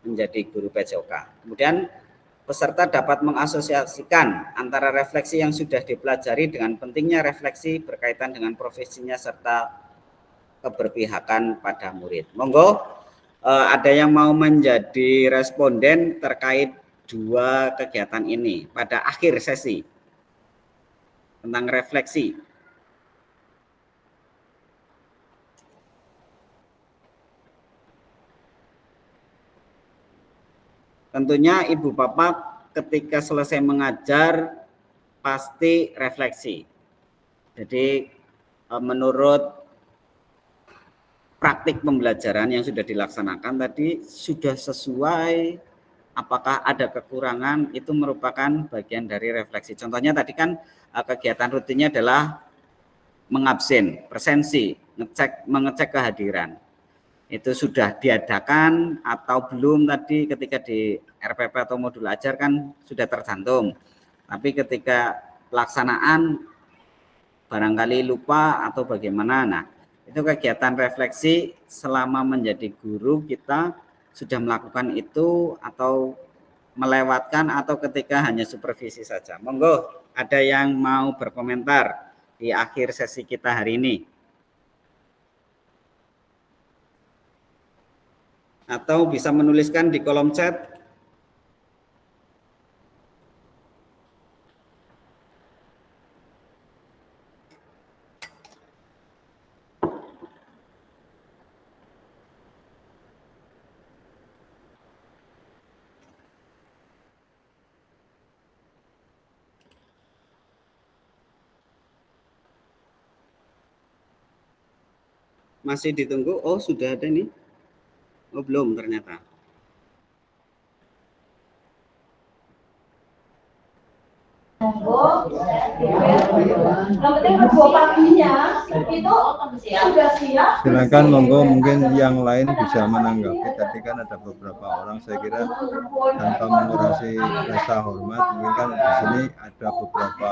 menjadi guru PJOK. Kemudian peserta dapat mengasosiasikan antara refleksi yang sudah dipelajari dengan pentingnya refleksi berkaitan dengan profesinya serta keberpihakan pada murid. Monggo, ada yang mau menjadi responden terkait dua kegiatan ini pada akhir sesi tentang refleksi. Tentunya Ibu Bapak ketika selesai mengajar pasti refleksi. Jadi menurut praktik pembelajaran yang sudah dilaksanakan tadi sudah sesuai, apakah ada kekurangan, itu merupakan bagian dari refleksi. Contohnya tadi kan kegiatan rutinnya adalah mengabsen, presensi, mengecek kehadiran. Itu sudah diadakan atau belum tadi ketika di RPP atau modul ajar kan sudah tercantum. Tapi ketika pelaksanaan barangkali lupa atau bagaimana. Nah, itu kegiatan refleksi selama menjadi guru kita sudah melakukan itu atau melewatkan atau ketika hanya supervisi saja. Monggo, ada yang mau berkomentar di akhir sesi kita hari ini? Atau bisa menuliskan di kolom chat. Masih ditunggu? Oh, sudah ada nih. Oh, belum ternyata. Silakan monggo, mungkin yang lain bisa menanggapi. Tadi kan ada beberapa orang, saya kira tanpa mengurangi rasa hormat, mungkin kan di sini ada beberapa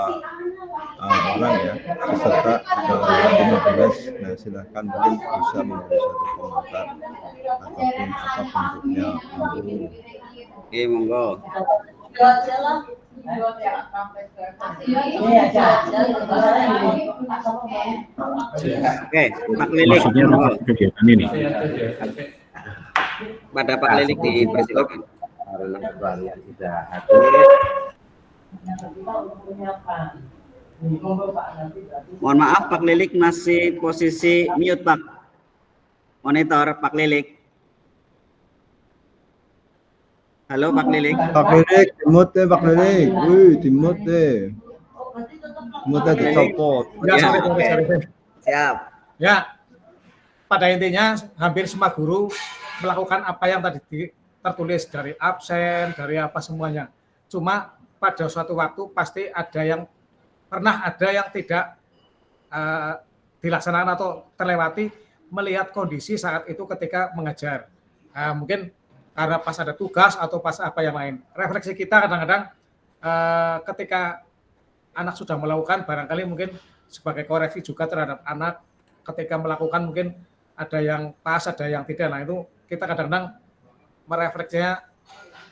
orang ya peserta dalam 15. Nah, silakan mungkin bisa memberi satu komentar ataupun apa bentuknya. Oke, monggo. Oke, Pak Lilik. Maksudnya apa kegiatan ini? Pada Pak Lilik dipersilakan. Karena ketuanya tidak hadir. Mohon maaf, Pak Lilik masih posisi mute, Pak. Monitor Pak Lilik. Halo Pak Lilik. Pak Lilik, dimute Pak Lilik. Wih, dimute. Mute dicopot. Ya, sorry. Siap. Ya, pada intinya hampir semua guru melakukan apa yang tadi tertulis dari absen, dari apa semuanya. Cuma pada suatu waktu pasti ada yang tidak dilaksanakan atau terlewati melihat kondisi saat itu ketika mengajar. Mungkin karena pas ada tugas atau pas apa yang lain. Refleksi kita kadang-kadang ketika anak sudah melakukan, barangkali mungkin sebagai koreksi juga terhadap anak ketika melakukan mungkin ada yang pas, ada yang tidak. Nah itu kita kadang-kadang merefleksinya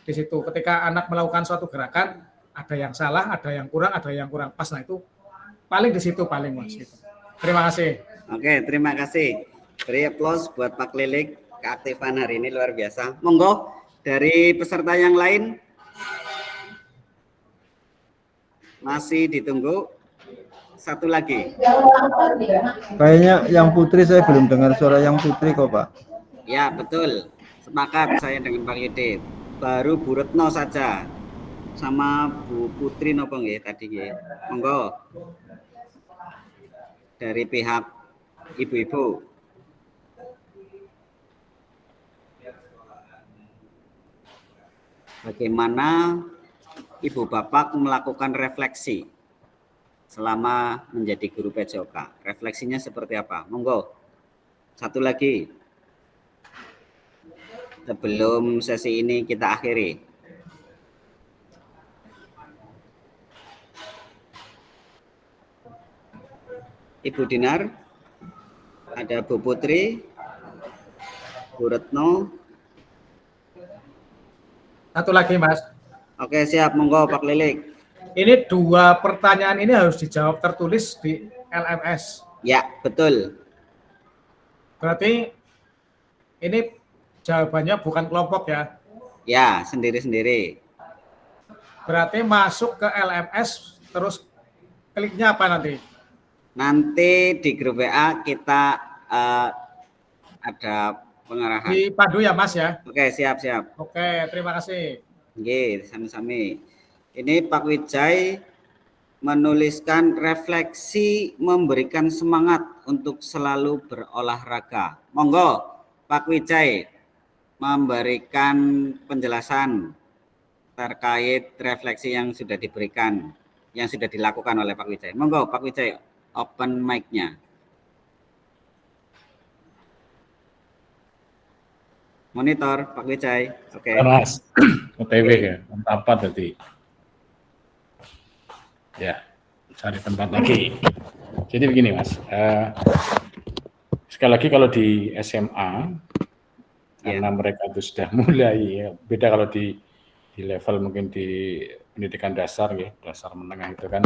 di situ. Ketika anak melakukan suatu gerakan, ada yang salah, ada yang kurang pas. Nah itu paling di situ paling Mas. Gitu. Terima kasih. Oke, terima kasih. Beri aplaus buat Pak Lilik. Keaktifan hari ini luar biasa. Monggo dari peserta yang lain masih ditunggu. satu lagi. Kayaknya yang Putri saya belum dengar suara yang Putri kok, Pak. Ya, betul. Sepakat saya dengan Pak Yudit. Baru Bu Retno saja. Sama Bu Putri nopo nggih tadi nggih. Monggo. Dari pihak ibu-ibu. Bagaimana Ibu Bapak melakukan refleksi selama menjadi guru PJOK? Refleksinya seperti apa? Monggo. Satu lagi. Sebelum sesi ini kita akhiri. Ibu Dinar, ada Bu Putri, Bu Retno. Satu lagi, Mas. Oke, siap. Monggo, Pak Lilik. Ini 2 pertanyaan ini harus dijawab tertulis di LMS. Ya, betul. Berarti ini jawabannya bukan kelompok ya? Ya, sendiri-sendiri. Berarti masuk ke LMS, terus kliknya apa nanti? Nanti di grup WA kita ada pengarahan. Di Pandu ya, Mas ya? Oke, siap-siap. Oke, terima kasih. Oke, sami-sami. Ini Pak Wijay menuliskan refleksi memberikan semangat untuk selalu berolahraga. Monggo, Pak Wijay memberikan penjelasan terkait refleksi yang sudah diberikan, yang sudah dilakukan oleh Pak Wijay. Monggo, Pak Wijay, open mic-nya. Monitor, Pak Wijay. Oke. Mas, OTW ya, apa tadi? Ya, cari tempat lagi. Jadi begini, Mas. Sekali lagi kalau di SMA, karena mereka itu sudah mulai, ya, beda kalau di level mungkin di pendidikan dasar, ya, dasar menengah itu kan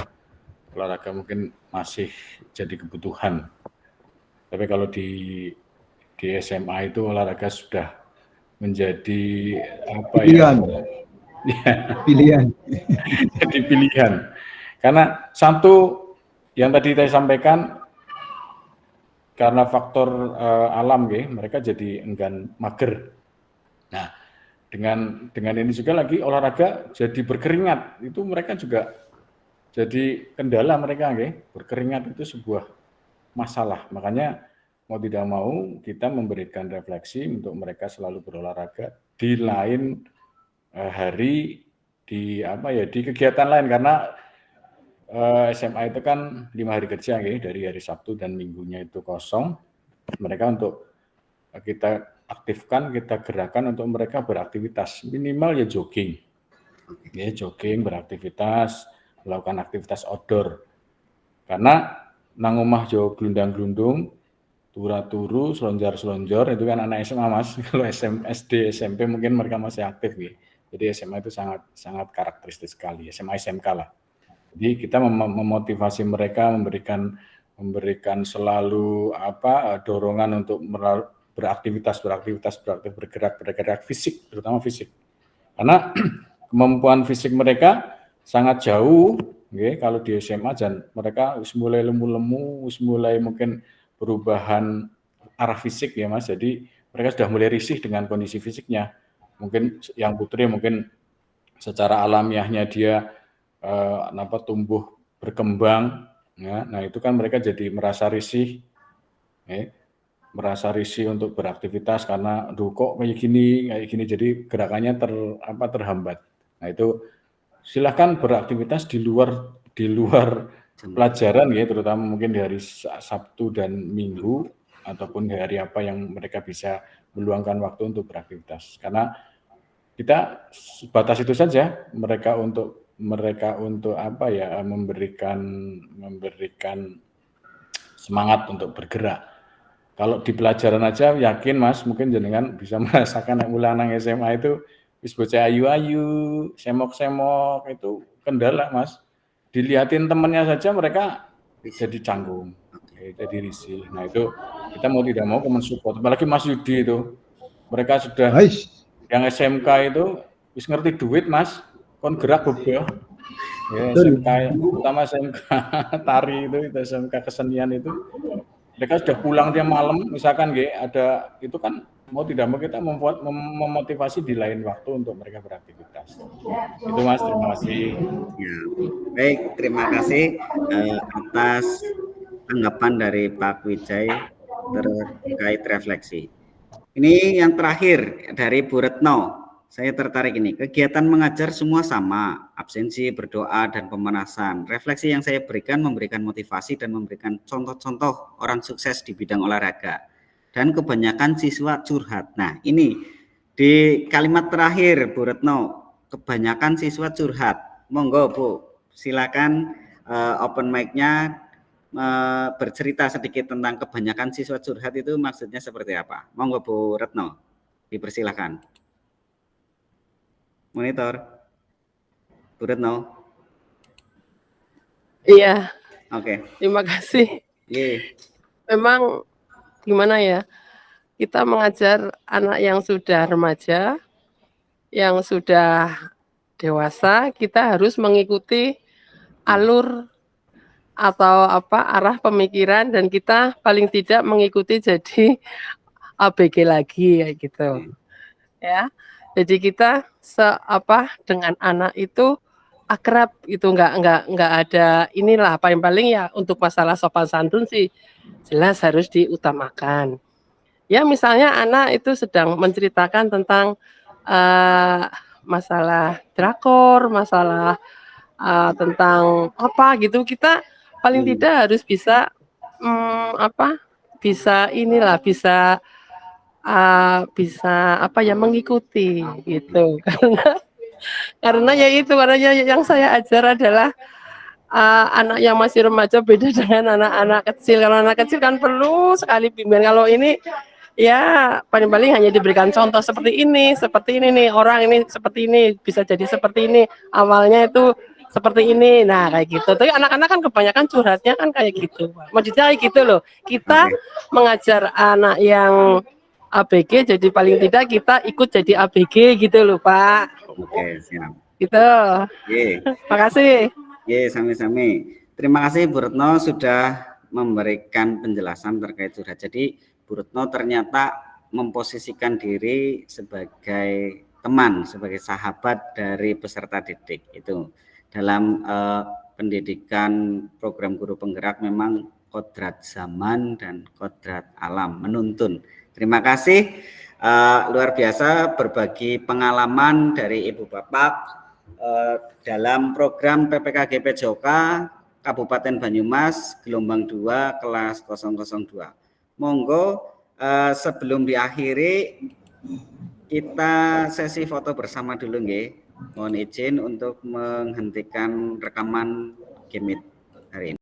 olahraga mungkin masih jadi kebutuhan. Tapi kalau di SMA itu olahraga sudah menjadi apa pilihan. Ya? Pilihan. Jadi pilihan. Karena satu yang tadi saya sampaikan, karena faktor alam, ya, mereka jadi enggan mager. Nah, dengan ini juga lagi olahraga jadi berkeringat, itu mereka juga jadi kendala mereka, ya. Berkeringat itu sebuah masalah. Makanya mau tidak mau kita memberikan refleksi untuk mereka selalu berolahraga di lain hari, di di kegiatan lain, karena SMA itu kan 5 hari kerja, ya, dari hari Sabtu dan Minggunya itu kosong. Mereka untuk kita aktifkan, kita gerakan untuk mereka beraktivitas, minimal ya jogging, beraktivitas, melakukan aktivitas outdoor. Karena nang omah jo glundang-glundung, turu, selonjor-selonjor, itu kan anak SMA, Mas. Kalau SD, SMP mungkin mereka masih aktif, ya. Jadi SMA itu sangat karakteristik sekali, SMA SMK lah. Jadi kita memotivasi mereka, memberikan selalu dorongan untuk beraktivitas, bergerak fisik, terutama fisik. Karena kemampuan fisik mereka sangat jauh, okay, kalau di SMA, dan mereka mulai lemu-lemu, mulai mungkin perubahan arah fisik, ya, Mas. Jadi mereka sudah mulai risih dengan kondisi fisiknya. Mungkin yang Putri mungkin secara alamiahnya dia tumbuh berkembang, ya. Nah, itu kan mereka jadi merasa risih, untuk beraktivitas karena kok kayak gini, jadi gerakannya terhambat. Nah, itu silakan beraktivitas di luar pelajaran, ya, terutama mungkin di hari Sabtu dan Minggu, ataupun di hari apa yang mereka bisa meluangkan waktu untuk beraktivitas. Karena kita batas itu saja, mereka untuk memberikan semangat untuk bergerak. Kalau di pelajaran aja, yakin, Mas, mungkin jenengan bisa merasakan ulang nang SMA itu wis bocah ayu-ayu, semok-semok, itu kendala, Mas. Dilihatin temannya saja mereka jadi canggung, jadi risih. Nah, itu kita mau tidak mau mensupport. Apalagi Mas Yudi itu, mereka sudah yang SMK itu wis ngerti duit, Mas, kon gerak bebel. Ya, SMK, utama SMK tari itu SMK kesenian itu, mereka sudah pulang tiap malam, misalkan ada itu kan mau tidak mau kita memotivasi di lain waktu untuk mereka beraktivitas. Itu Mas, terima kasih. Ya, baik, terima kasih atas tanggapan dari Pak Wijay terkait refleksi. Ini yang terakhir dari Bu Retno. Saya tertarik ini. Kegiatan mengajar semua sama, absensi, berdoa, dan pemanasan. Refleksi yang saya berikan memberikan motivasi dan memberikan contoh-contoh orang sukses di bidang olahraga. Dan kebanyakan siswa curhat. Nah, ini di kalimat terakhir Bu Retno, kebanyakan siswa curhat. Monggo Bu, silakan open mic-nya bercerita sedikit tentang kebanyakan siswa curhat itu maksudnya seperti apa. Monggo Bu Retno, dipersilakan. Monitor, Bu Retno. Iya. Oke. Terima kasih. Memang gimana ya, kita mengajar anak yang sudah remaja, yang sudah dewasa, kita harus mengikuti alur atau arah pemikiran, dan kita paling tidak mengikuti jadi ABG lagi kayak gitu. Ya. Jadi kita dengan anak itu akrab itu, nggak ada inilah, paling ya untuk masalah sopan santun sih jelas harus diutamakan. Ya misalnya anak itu sedang menceritakan tentang masalah drakor, masalah tentang apa gitu, kita paling tidak harus bisa mengikuti gitu. karena yang saya ajar adalah anak yang masih remaja beda dengan anak-anak kecil. Kalau anak kecil kan perlu sekali bimbingan. Kalau ini ya paling hanya diberikan contoh seperti ini nih, orang ini seperti ini, bisa jadi seperti ini, awalnya itu seperti ini. Nah kayak gitu. Tapi anak-anak kan kebanyakan curhatnya kan kayak gitu. Maksudnya kayak gitu loh. Kita mengajar anak yang ABG, jadi paling tidak kita ikut jadi ABG gitu loh Pak. Oke, siap. Gitu. Makasih. Sami-sami. Terima kasih Bu Retno sudah memberikan penjelasan terkait curhat. Jadi Bu Retno ternyata memposisikan diri sebagai teman, sebagai sahabat dari peserta didik. Itu dalam pendidikan program guru penggerak memang kodrat zaman dan kodrat alam menuntun. Terima kasih, luar biasa berbagi pengalaman dari Ibu Bapak dalam program PPKG PJOK Kabupaten Banyumas gelombang 2 kelas 002. Monggo sebelum diakhiri kita sesi foto bersama dulu nggih. Mohon izin untuk menghentikan rekaman Gemit hari ini.